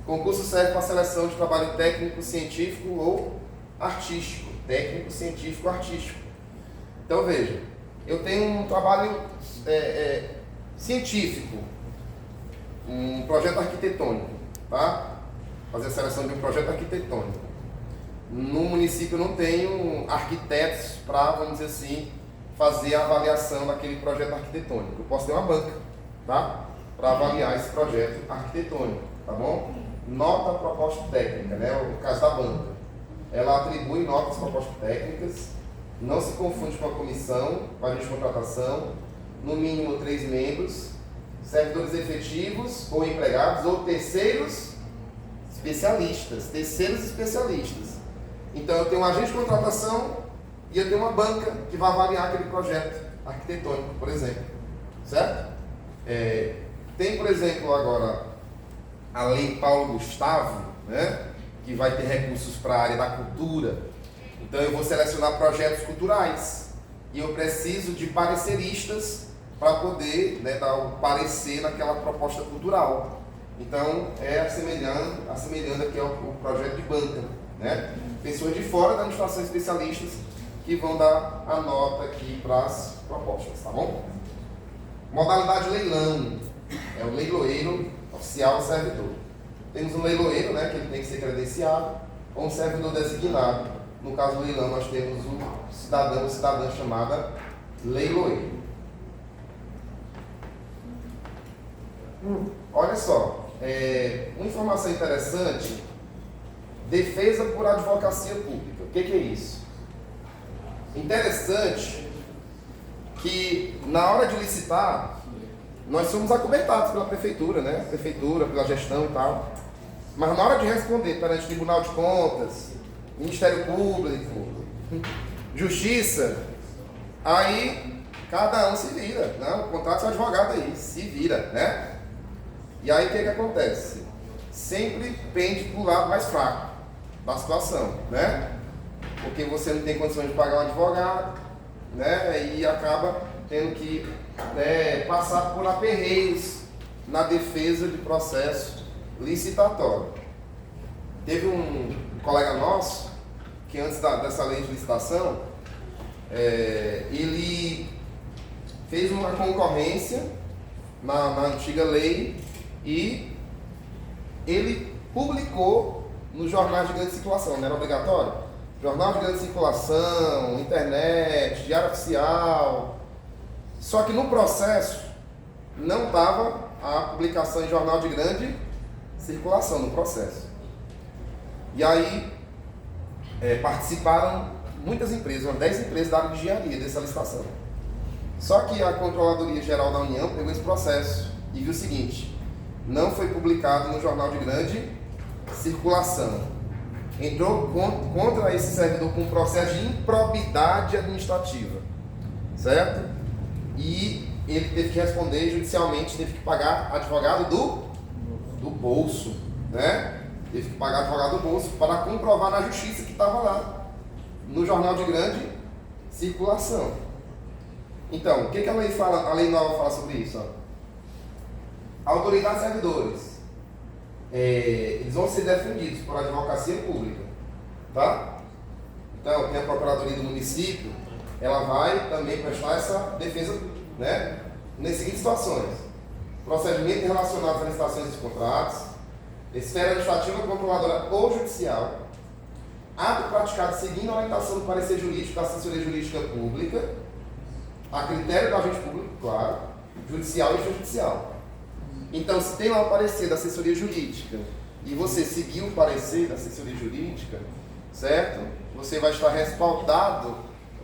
Concurso serve para seleção de trabalho técnico, científico ou artístico. Técnico, científico, artístico. Então veja, eu tenho um trabalho científico, um projeto arquitetônico, tá? Fazer a seleção de um projeto arquitetônico. No município eu não tenho arquitetos para, vamos dizer assim, fazer a avaliação daquele projeto arquitetônico. Eu posso ter uma banca, tá? Para avaliar esse projeto arquitetônico, tá bom? Nota proposta técnica, né? O caso da banca. Ela atribui notas propostas técnicas, não se confunde com a comissão, com a agente de contratação, no mínimo 3 membros, servidores efetivos ou empregados ou terceiros especialistas. Então eu tenho um agente de contratação e eu tenho uma banca que vai avaliar aquele projeto arquitetônico, por exemplo, certo? Tem, por exemplo, agora a Lei Paulo Gustavo, né, que vai ter recursos para a área da cultura. Então eu vou selecionar projetos culturais e eu preciso de pareceristas para poder, né, dar o parecer naquela proposta cultural. Então assemelhando aqui ao projeto de banca, né? Pessoas de fora da administração, especialistas que vão dar a nota aqui para as propostas, tá bom? Modalidade leilão, é o leiloeiro oficial servidor. Temos um leiloeiro, né, que ele tem que ser credenciado, ou um servidor designado. No caso do leilão, nós temos um cidadão ou cidadã chamada leiloeiro. Olha só, uma informação interessante: defesa por advocacia pública. O que é isso? Interessante que na hora de licitar, nós somos acobertados pela prefeitura, né? Prefeitura, pela gestão e tal. Mas na hora de responder perante o Tribunal de Contas, Ministério Público, Justiça, aí cada um se vira, né? O contrato seu advogado aí, se vira, né? E aí o que acontece? Sempre pende para o lado mais fraco da situação, né? Porque você não tem condições de pagar um advogado, né? E acaba tendo que passar por aperreios na defesa de processo licitatório. teve um colega nosso que antes dessa lei de licitação, ele fez uma concorrência na antiga lei e ele publicou nos jornais de grande circulação, não era obrigatório? Jornal de grande circulação, internet, diário oficial. Só que no processo não estava a publicação em jornal de grande circulação no processo. E aí participaram muitas empresas, umas 10 empresas da área de engenharia dessa licitação. Só que a Controladoria Geral da União pegou esse processo e viu o seguinte: não foi publicado no jornal de grande circulação. Entrou contra esse servidor com um processo de improbidade administrativa, certo? E ele teve que responder judicialmente, teve que pagar advogado do bolso, né? Teve que pagar advogado do bolso para comprovar na justiça que estava lá no jornal de grande circulação. Então, o que a lei fala? A lei nova fala sobre isso? Autoridades e servidores, eles vão ser defendidos por advocacia pública, tá? Então, tem a Procuradoria do município, ela vai também prestar essa defesa, né? Nas seguintes situações: procedimentos relacionados a licitações de contratos, esfera administrativa, controladora ou judicial, ato praticado seguindo a orientação do parecer jurídico da assessoria jurídica pública, a critério do agente público, claro, judicial e extrajudicial. Então, se tem lá o parecer da assessoria jurídica e você seguiu o parecer da assessoria jurídica, certo? Você vai estar respaldado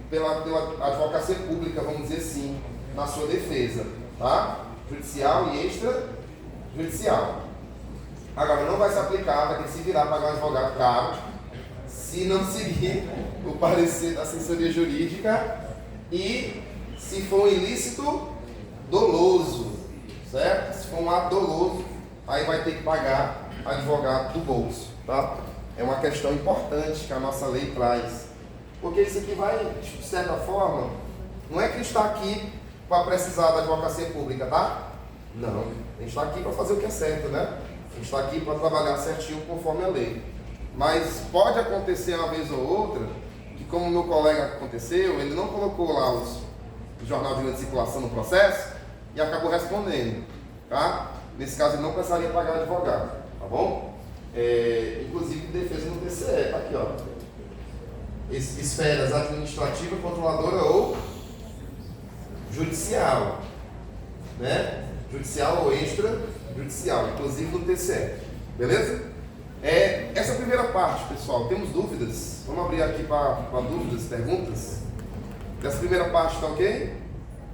pela advocacia pública, vamos dizer assim, na sua defesa, tá? Judicial e extrajudicial. Agora, não vai se aplicar, vai ter que se virar para pagar um advogado caro se não seguir o parecer da assessoria jurídica e se for um ilícito doloso, certo? Se for um ato doloso, aí vai ter que pagar advogado do bolso, tá? É uma questão importante que a nossa lei traz, porque isso aqui vai, de certa forma, não é que está aqui para precisar da advocacia pública, tá? Não, a gente está aqui para fazer o que é certo, né? A gente está aqui para trabalhar certinho conforme a lei. Mas pode acontecer uma vez ou outra, que como o meu colega aconteceu, ele não colocou lá o jornal de grande circulação no processo e acabou respondendo, tá? Nesse caso ele não precisaria pagar o advogado, tá bom? Inclusive defesa no TCE, tá aqui, ó. Esferas administrativa, controladora ou judicial, né? Judicial ou extrajudicial, inclusive no TCE, beleza? Essa primeira parte, pessoal, temos dúvidas? Vamos abrir aqui para dúvidas, perguntas? Dessa primeira parte, tá ok?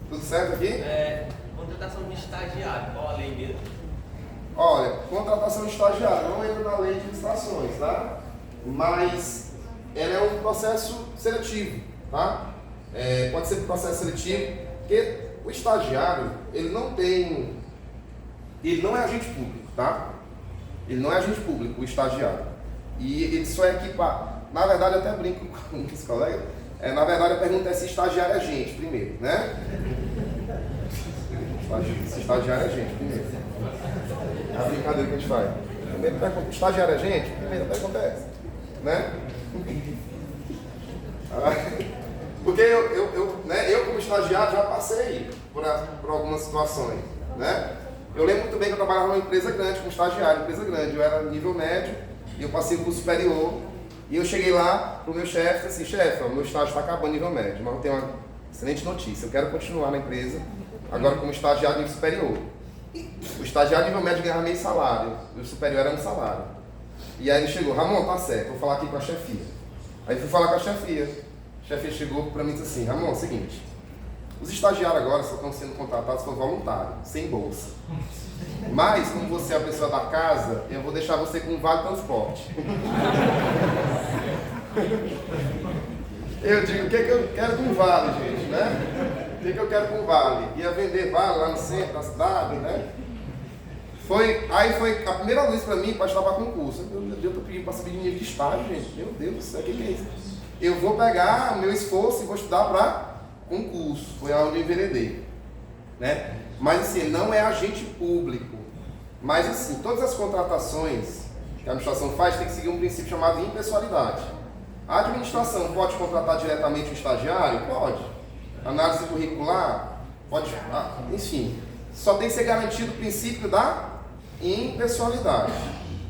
Tudo certo aqui? Contratação de estagiário, qual a lei mesmo? Olha, contratação de estagiário não entra na lei de licitações, tá? Mas ela é um processo seletivo, tá? Pode ser um processo seletivo, porque o estagiário, ele não é agente público, tá? Ele não é agente público, o estagiário. E ele só é equipado. Na verdade, eu até brinco com os colegas. Na verdade, a pergunta é se estagiário é agente, primeiro, né? Se estagiário é agente, primeiro. É a brincadeira que a gente faz. Primeiro pergunta, estagiário é agente? Primeiro pergunta é essa, né? Porque eu como estagiário já passei por algumas situações, né? Eu lembro muito bem que eu trabalhava numa empresa grande, como estagiário, empresa grande. Eu era nível médio e eu passei o curso superior. E eu cheguei lá pro meu chefe e disse assim: chefe, o meu estágio está acabando nível médio, mas eu tenho uma excelente notícia. Eu quero continuar na empresa, agora como estagiário nível superior. O estagiário nível médio ganhava meio salário, e o superior era um salário. E aí ele chegou: Ramon, tá certo, vou falar aqui com a chefia. Aí fui falar com a chefia. A chefia chegou para mim e disse assim: Ramon, é o seguinte, os estagiários agora só estão sendo contratados por voluntário, sem bolsa. Mas, como você é a pessoa da casa, eu vou deixar você com um vale transporte. Eu digo, o que eu quero com vale, gente, né? O que eu quero com vale? Ia vender vale lá no centro da cidade, né? Aí foi a primeira luz para mim para estudar para concurso. Meu Deus, eu estou pedindo para subir de nível de estágio, gente. Meu Deus do céu, o que é isso? Eu vou pegar o meu esforço e vou estudar para concurso. Foi onde eu enveredei, né? Mas assim, não é agente público. Mas assim, todas as contratações que a administração faz tem que seguir um princípio chamado impessoalidade. A administração pode contratar diretamente o estagiário? Pode. Análise curricular? Pode. Enfim, só tem que ser garantido o princípio da impessoalidade.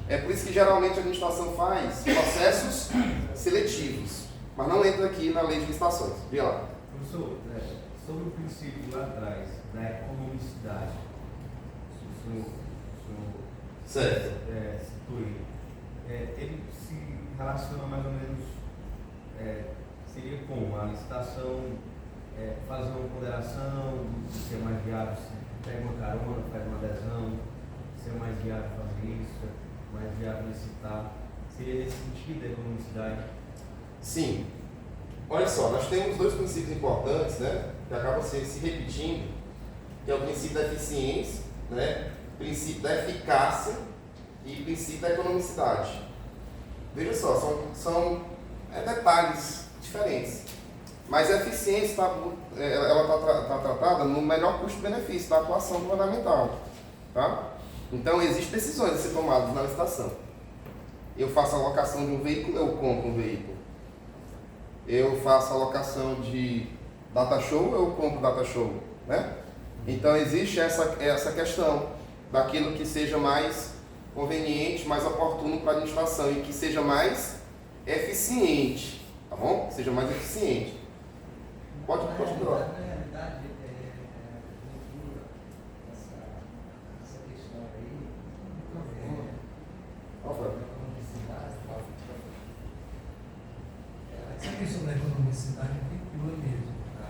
É por isso que geralmente a administração faz processos seletivos, mas não entra aqui na lei de licitações. Vê lá. Professor, sobre o princípio lá atrás, da economicidade, o senhor Certo. citou ele se relaciona mais ou menos, seria como a licitação fazer uma ponderação, se é mais viável, se pega uma carona, faz uma adesão, se é mais viável fazer isso, mais viável licitar, seria nesse sentido a economicidade? Sim. Olha só, nós temos dois princípios importantes, né, que acabam se repetindo, que é o princípio da eficiência, né, princípio da eficácia e princípio da economicidade. Veja só, são detalhes diferentes. Mas a eficiência ela está tratada no melhor custo-benefício da atuação governamental. Tá? Então, existem decisões a ser tomadas na licitação. Eu faço a alocação de um veículo, eu compro um veículo. Eu faço a alocação de data show, eu compro data show. Né? Então, existe essa questão daquilo que seja mais conveniente, mais oportuno para a administração e que seja mais eficiente. Tá bom? Seja mais eficiente. Pode Na realidade, essa questão aí, essa questão da economicidade é pura mesmo, tá?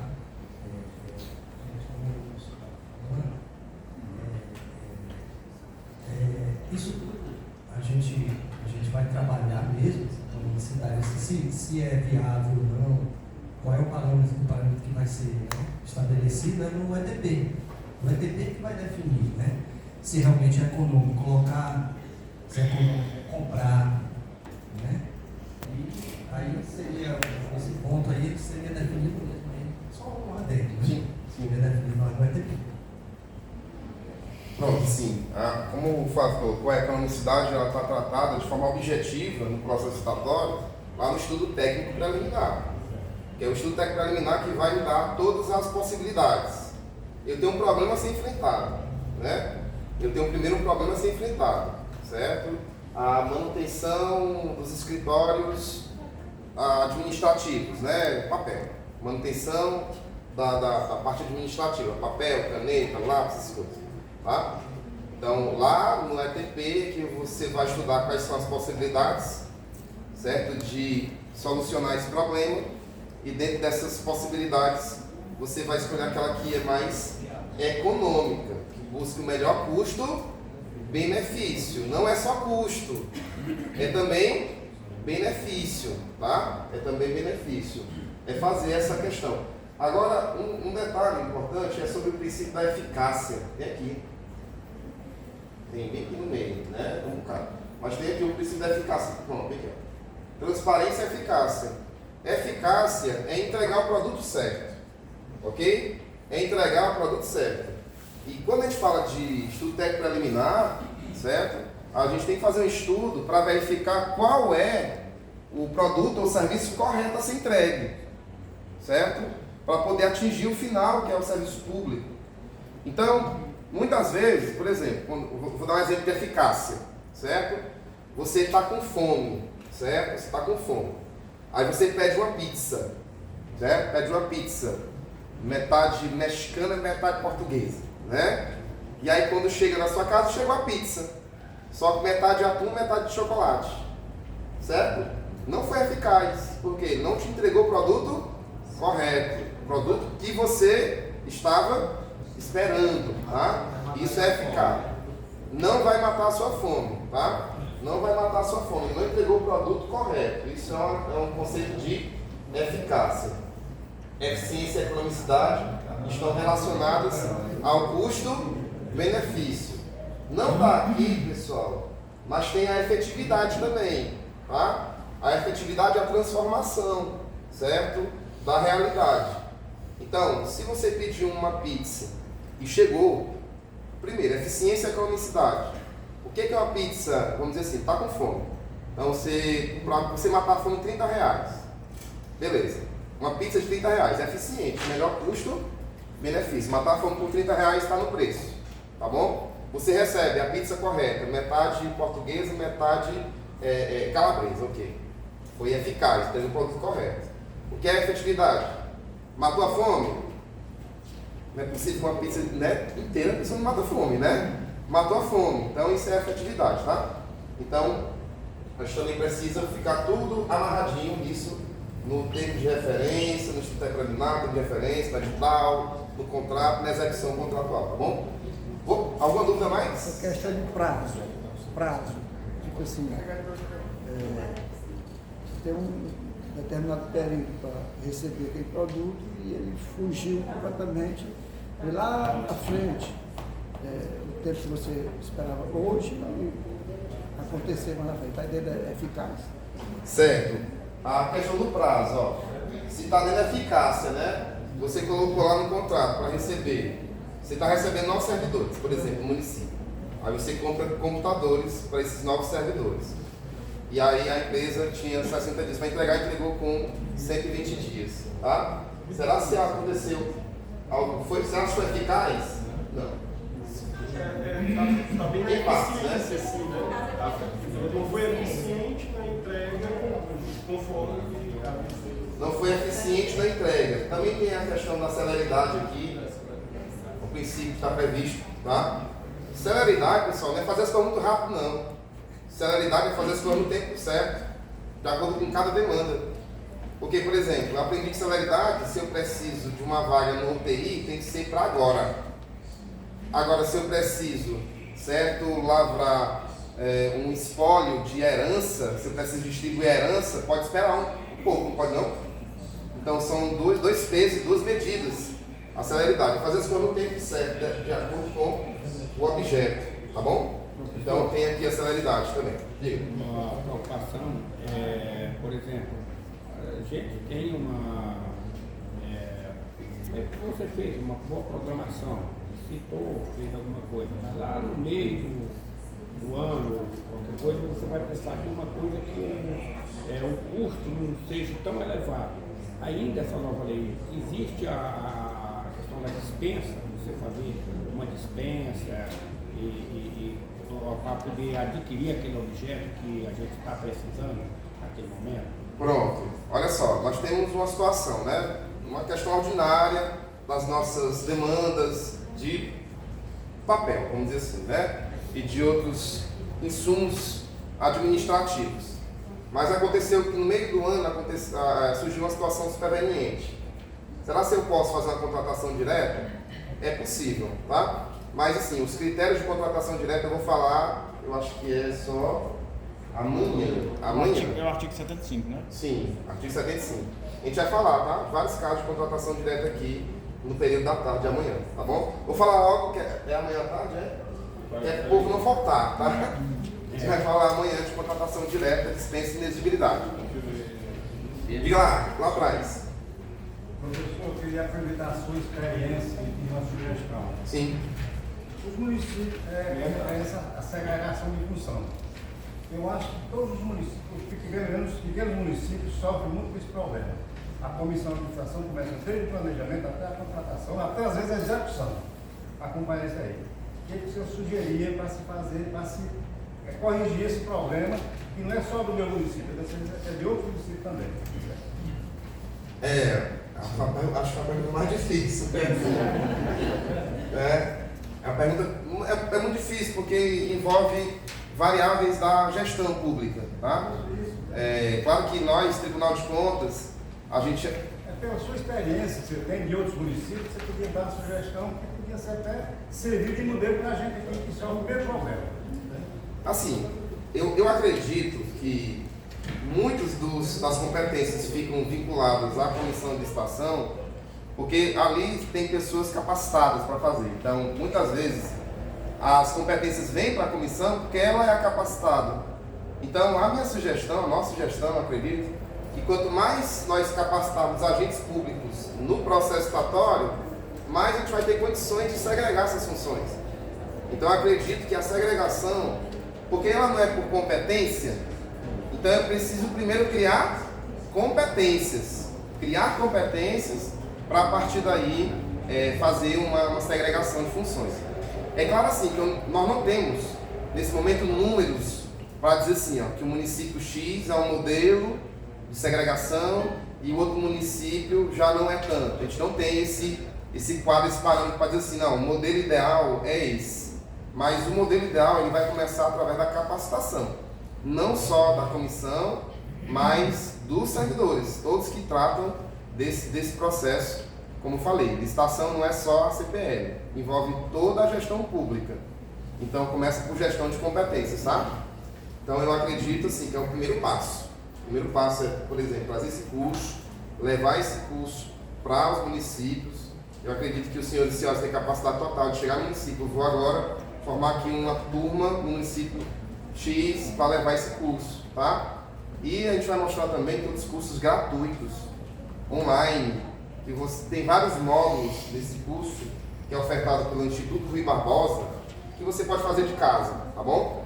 Isso tudo a gente vai trabalhar mesmo essa economicidade, se é viável ou não. Qual é o parâmetro que vai ser, né, estabelecido no ETP. O ETP que vai definir, né, se realmente é econômico colocar, se é econômico comprar, né? E aí seria, esse ponto aí seria definido mesmo aí, só lá dentro, né? Sim. Seria definido lá no ETP. Pronto, sim. Como o Flávio colocou, a economicidade está tratada de forma objetiva no processo licitatório, lá no estudo técnico preliminar. Que é o estudo técnico preliminar que vai me dar todas as possibilidades. Eu tenho um problema a ser enfrentado, né? Eu tenho primeiro um problema a ser enfrentado, certo? A manutenção dos escritórios administrativos, né? Papel. Manutenção da parte administrativa, papel, caneta, lápis, essas coisas, tá? Então, lá no ETP que você vai estudar quais são as possibilidades, certo? De solucionar esse problema. E dentro dessas possibilidades, você vai escolher aquela que é mais econômica, que busca o melhor custo-benefício. Não é só custo, é também benefício, tá? É também benefício. É fazer essa questão. Agora, um detalhe importante é sobre o princípio da eficácia. Tem aqui. Tem bem aqui no meio, né? Um bocado. Mas tem aqui o princípio da eficácia. Pronto, aqui, ó. Transparência e eficácia. Eficácia é entregar o produto certo, ok? É entregar o produto certo. E quando a gente fala de estudo técnico preliminar, certo? A gente tem que fazer um estudo para verificar qual é o produto ou serviço correto a ser entregue, certo? Para poder atingir o final, que é o serviço público. Então, muitas vezes, por exemplo, vou dar um exemplo de eficácia, certo? Você está com fome, certo? Você está com fome. Aí você pede uma pizza, certo? Pede uma pizza, metade mexicana e metade portuguesa, né? E aí quando chega na sua casa, chega uma pizza, só que metade de atum, metade de chocolate, certo? Não foi eficaz, porque não te entregou o produto correto, o produto que você estava esperando, tá? Isso é eficaz. Não vai matar a sua fome, tá? Não vai matar a sua fome, não entregou o produto correto. Isso é um conceito de eficácia. Eficiência e economicidade estão relacionadas ao custo-benefício. Não está aqui, pessoal, mas tem a efetividade também, tá? A efetividade é a transformação, certo? Da realidade. Então, se você pediu uma pizza e chegou, primeiro, eficiência e economicidade. O que é uma pizza? Vamos dizer assim, está com fome. Então, para você matar a fome, R$30. Beleza. Uma pizza de R$30 é eficiente, melhor custo-benefício. Matar a fome por R$30 está no preço, tá bom? Você recebe a pizza correta, metade portuguesa, metade calabresa, ok. Foi eficaz, teve o produto correto. O que é efetividade? Matou a fome? Não é possível que uma pizza inteira a pessoa não mata a fome, né? Matou a fome, então isso é efetividade, tá? Então, a gente também precisa ficar tudo amarradinho nisso, no termo de referência, no instituto preliminar, de referência, na edital, no contrato, na execução contratual, tá bom? Alguma dúvida mais? Essa questão de prazo. Tipo assim, tem um determinado período para receber aquele produto e ele fugiu completamente de lá à frente. O tempo que você esperava hoje e acontecer mais na frente. A ideia é eficaz. Certo. A questão do prazo, ó. Se está dando eficácia, né? Você colocou lá no contrato para receber. Você está recebendo novos servidores, por exemplo, no município. Aí você compra computadores para esses novos servidores. E aí a empresa tinha 60 dias para entregar e entregou com 120 dias. Tá? Será que aconteceu algo? Será que foi eficaz? Não. Está bem Tem partes, né? assim, né? Não foi eficiente na entrega conforme Não foi eficiente na entrega. Também tem a questão da celeridade aqui. O princípio está previsto, tá? Celeridade, pessoal, não é fazer as coisas muito rápido, não. Celeridade é fazer as coisas no tempo certo, de acordo com cada demanda. Porque, por exemplo, eu aprendi que celeridade, se eu preciso de uma vaga no UTI, tem que ser para agora. Agora, se eu preciso, certo, lavrar um espólio de herança, se eu preciso distribuir herança, pode esperar um pouco, não pode não? Então, são dois pesos e duas medidas. A celeridade, fazer as coisas no tempo certo, de acordo com o objeto, tá bom? Então, tem aqui a celeridade também. Diga. Uma preocupação, por exemplo, a gente tem você fez uma boa programação, fez alguma coisa, mas lá no meio do ano, qualquer coisa, você vai precisar de uma coisa que o custo não seja tão elevado. Ainda essa nova lei, existe a questão da dispensa, você fazer uma dispensa para poder adquirir aquele objeto que a gente está precisando naquele momento? Pronto, olha só, nós temos uma situação, né? Uma questão ordinária das nossas demandas de papel, vamos dizer assim, né? E de outros insumos administrativos. Mas aconteceu que no meio do ano surgiu uma situação superveniente. Será que eu posso fazer uma contratação direta? É possível, tá? Mas assim, os critérios de contratação direta eu vou falar, eu acho que é só amanhã. É o artigo 75, né? Sim, artigo 75. A gente vai falar, tá? Vários casos de contratação direta aqui no período da tarde de amanhã, tá bom? Vou falar logo que é amanhã à tarde, Que é pro povo não faltar, tá? A gente vai falar amanhã de contratação direta, dispensa e inexigibilidade. Diga lá atrás. Professor, eu queria aproveitar a sua experiência e uma sugestão. Sim. Os municípios, a segregação de função. Eu acho que todos os municípios, os pequenos municípios sofrem muito com esse problema. A comissão de administração começa desde o planejamento até a contratação, até às vezes a execução. Acompanha isso aí. O que o senhor sugeria para se fazer, para se corrigir esse problema, que não é só do meu município, é de outros municípios também. Acho que é a pergunta mais difícil. A pergunta é muito difícil, porque envolve variáveis da gestão pública, tá? Claro que nós, Tribunal de Contas, a gente... Pela sua experiência que você tem de outros municípios, você podia dar a sugestão que podia ser até servir de modelo para a gente aqui, que só é o mesmo problema. Assim, eu acredito que muitas das competências ficam vinculadas à comissão de licitação, porque ali tem pessoas capacitadas para fazer. Então, muitas vezes, as competências vêm para a comissão porque ela é a capacitada. Então, a nossa sugestão, acredito, que quanto mais nós capacitarmos agentes públicos no processo licitatório, mais a gente vai ter condições de segregar essas funções. Então, acredito que a segregação Porque ela não é por competência, então eu preciso primeiro criar competências. Criar competências para a partir daí fazer uma segregação de funções. É claro assim que nós não temos, nesse momento, números para dizer assim, ó, que o município X é um modelo de segregação e o outro município já não é tanto. A gente não tem esse quadro, esse parâmetro para dizer assim, não, o modelo ideal é esse. Mas o modelo ideal ele vai começar através da capacitação, não só da comissão, mas dos servidores, todos que tratam desse processo. Como falei, licitação não é só a CPL, envolve toda a gestão pública. Então começa por gestão de competências, tá? Então eu acredito assim, que é o primeiro passo. O primeiro passo é, por exemplo, trazer esse curso, levar esse curso para os municípios. Eu acredito que os senhores e senhoras têm capacidade total de chegar no município. Eu vou agora formar aqui uma turma no município X para levar esse curso, tá? E a gente vai mostrar também todos os cursos gratuitos, online, que você tem vários módulos desse curso, que é ofertado pelo Instituto Rui Barbosa, que você pode fazer de casa, tá bom?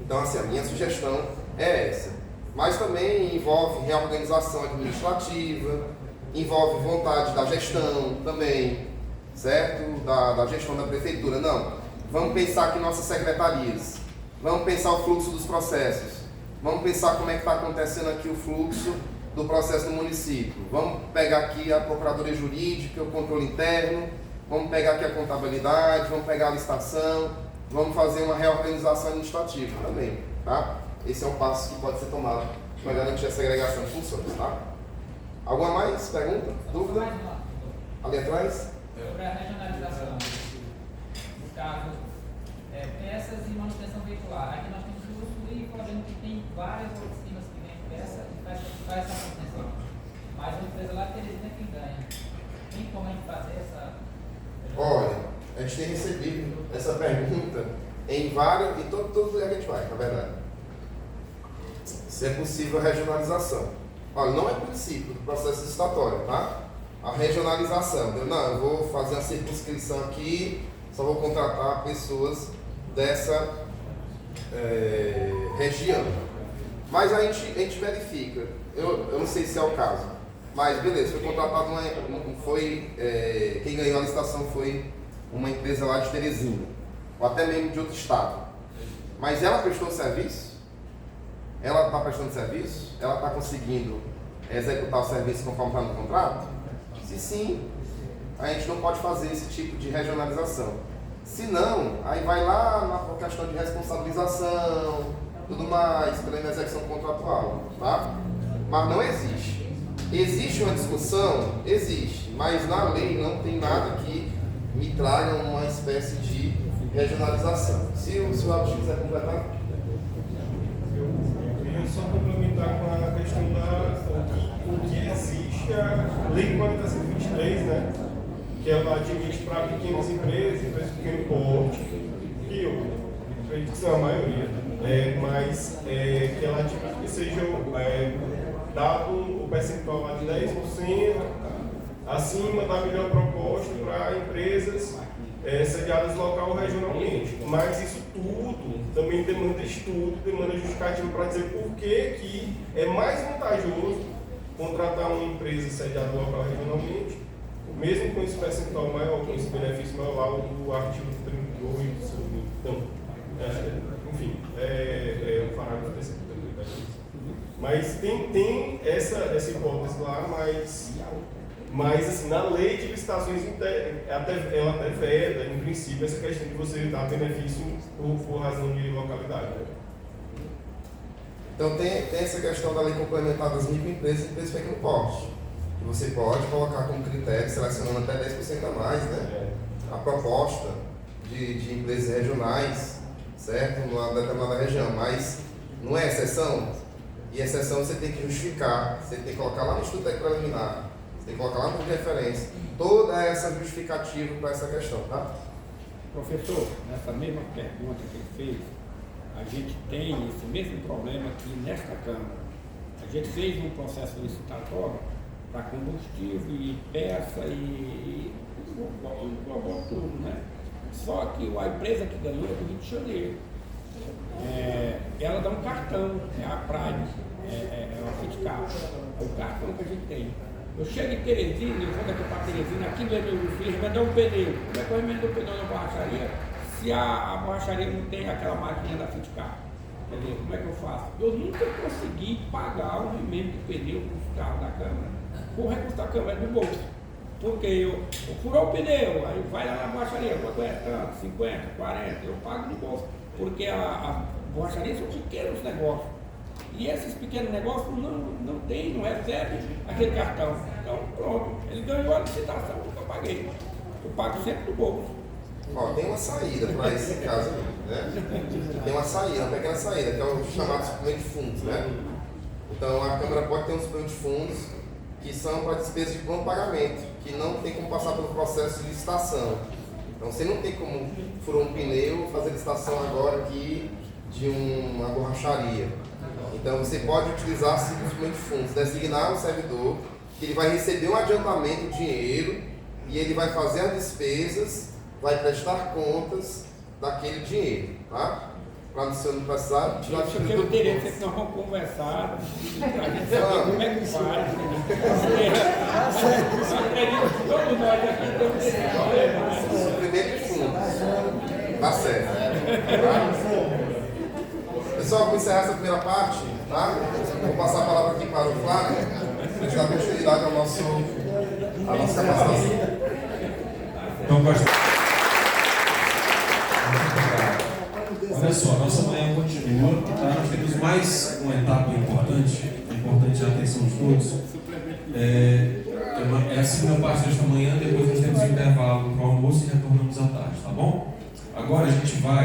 Então, assim, a minha sugestão é essa. Mas também envolve reorganização administrativa, envolve vontade da gestão também, certo? Da gestão da prefeitura. Não, vamos pensar aqui nossas secretarias, vamos pensar o fluxo dos processos, vamos pensar como é que está acontecendo aqui o fluxo do processo no município. Vamos pegar aqui a procuradoria jurídica, o controle interno, vamos pegar aqui a contabilidade, vamos pegar a licitação, vamos fazer uma reorganização administrativa também, tá? Esse é um passo que pode ser tomado para garantir a segregação de funções, tá? Alguma mais pergunta? Dúvida? Ali atrás? Sobre a regionalização, no caso, peças e manutenção veicular. Aqui nós temos curso e podemos que tem várias oficinas que vêm peça e faz essa manutenção. Mas a empresa lá Teresina quem ganha. Tem como a gente fazer essa? Olha, a gente tem recebido essa pergunta em vários, em todo lugar que a gente vai, na verdade. Se é possível a regionalização. Olha, não é princípio do processo licitatório, tá? A regionalização. Não, eu vou fazer uma circunscrição aqui, só vou contratar pessoas dessa região. Mas a gente verifica. Eu não sei se é o caso. Mas beleza, foi contratado quem ganhou a licitação foi uma empresa lá de Teresina, ou até mesmo de outro estado. Mas ela prestou serviço? Ela está prestando serviço? Ela está conseguindo executar o serviço conforme está no contrato? Se sim, a gente não pode fazer esse tipo de regionalização. Se não, aí vai lá na questão de responsabilização, tudo mais, pela execução contratual, tá? Mas não existe. Existe uma discussão? Existe, mas na lei não tem nada que me traga uma espécie de regionalização. Se o senhor Alves quiser completar. Eu queria só complementar com a questão o que existe a Lei 4023, né? Que ela admite para pequenas empresas de pequeno porte, que eu acredito que são a maioria, mas que ela admite que seja dado o percentual lá de 10% acima da melhor proposta para empresas sediadas local ou regionalmente. Mas isso tudo também demanda estudo, demanda justificativa para dizer por que é mais vantajoso contratar uma empresa sediada local ou regionalmente, mesmo com esse percentual maior, com esse benefício maior lá do artigo 38, então, enfim, é um parágrafo desse artigo. Mas tem essa hipótese lá, mas assim, na lei de licitações ela até veda, em princípio, essa questão de você dar benefício por razão de localidade. Então tem essa questão da lei complementar das microempresas e empresas de pequeno porte, que você pode colocar como critério, selecionando até 10% a mais, né? A proposta de empresas regionais, certo? Numa determinada região, mas não é exceção. E exceção você tem que justificar, você tem que colocar lá no Instituto Técnico Preliminar, você tem que colocar lá no de referência, toda essa justificativa para essa questão, tá? Professor, nessa mesma pergunta que ele fez, a gente tem esse mesmo problema aqui nesta Câmara. A gente fez um processo licitatório para combustível e peça e tudo, né? Só que a empresa que ganhou é do Rio de Janeiro. ela dá um cartão, é a Prime, é uma FitCar, é o cartão que a gente tem. Eu chego em Teresina, eu vou daqui para Teresina, aqui no meu filho, remendar um pneu. Como é que eu remendo um pneu na borracharia se a borracharia não tem aquela maquininha da FitCar? Quer dizer, como é que eu faço? Eu nunca consegui pagar o remendo de pneu dos carros da Câmara com o recurso da Câmara do bolso. Porque eu furou o pneu, aí vai lá na borracharia, quanto é tanto? 50, 40, eu pago no bolso. Porque a borracharia são pequenos negócios. E esses pequenos negócios não recebem aquele cartão. Então, pronto, ele ganhou a licitação que eu paguei. Eu pago sempre do bolso. Ó, tem uma saída para esse caso aí, né? Tem uma saída, uma pequena saída, que é o chamado suplemento de fundos, né? Então, a Câmara pode ter um suplemento de fundos que são para despesas de pronto pagamento, que não tem como passar pelo processo de licitação. Então, você não tem como furar um pneu, fazer licitação agora aqui de uma borracharia. Então, você pode utilizar simplesmente fundos, designar um servidor, que ele vai receber um adiantamento de dinheiro e ele vai fazer as despesas, vai prestar contas daquele dinheiro, tá? Para o senhor não precisar tirar Isso que eu interesse é que nós vamos conversar, a gente sabe como é que faz. Eu acredito que todos nós aqui temos esse problema. Suplemento de fundos. Tá certo. Tá? Pessoal, vamos encerrar essa primeira parte, tá? Vou passar a palavra aqui para o Flávio, para dar continuidade à nossa capacitação. Então, olha só, nossa manhã continua, tá? Nós temos mais uma etapa importante a atenção de todos. É a segunda parte desta manhã, depois nós temos um intervalo para o almoço e retornamos à tarde, tá bom? Agora a gente vai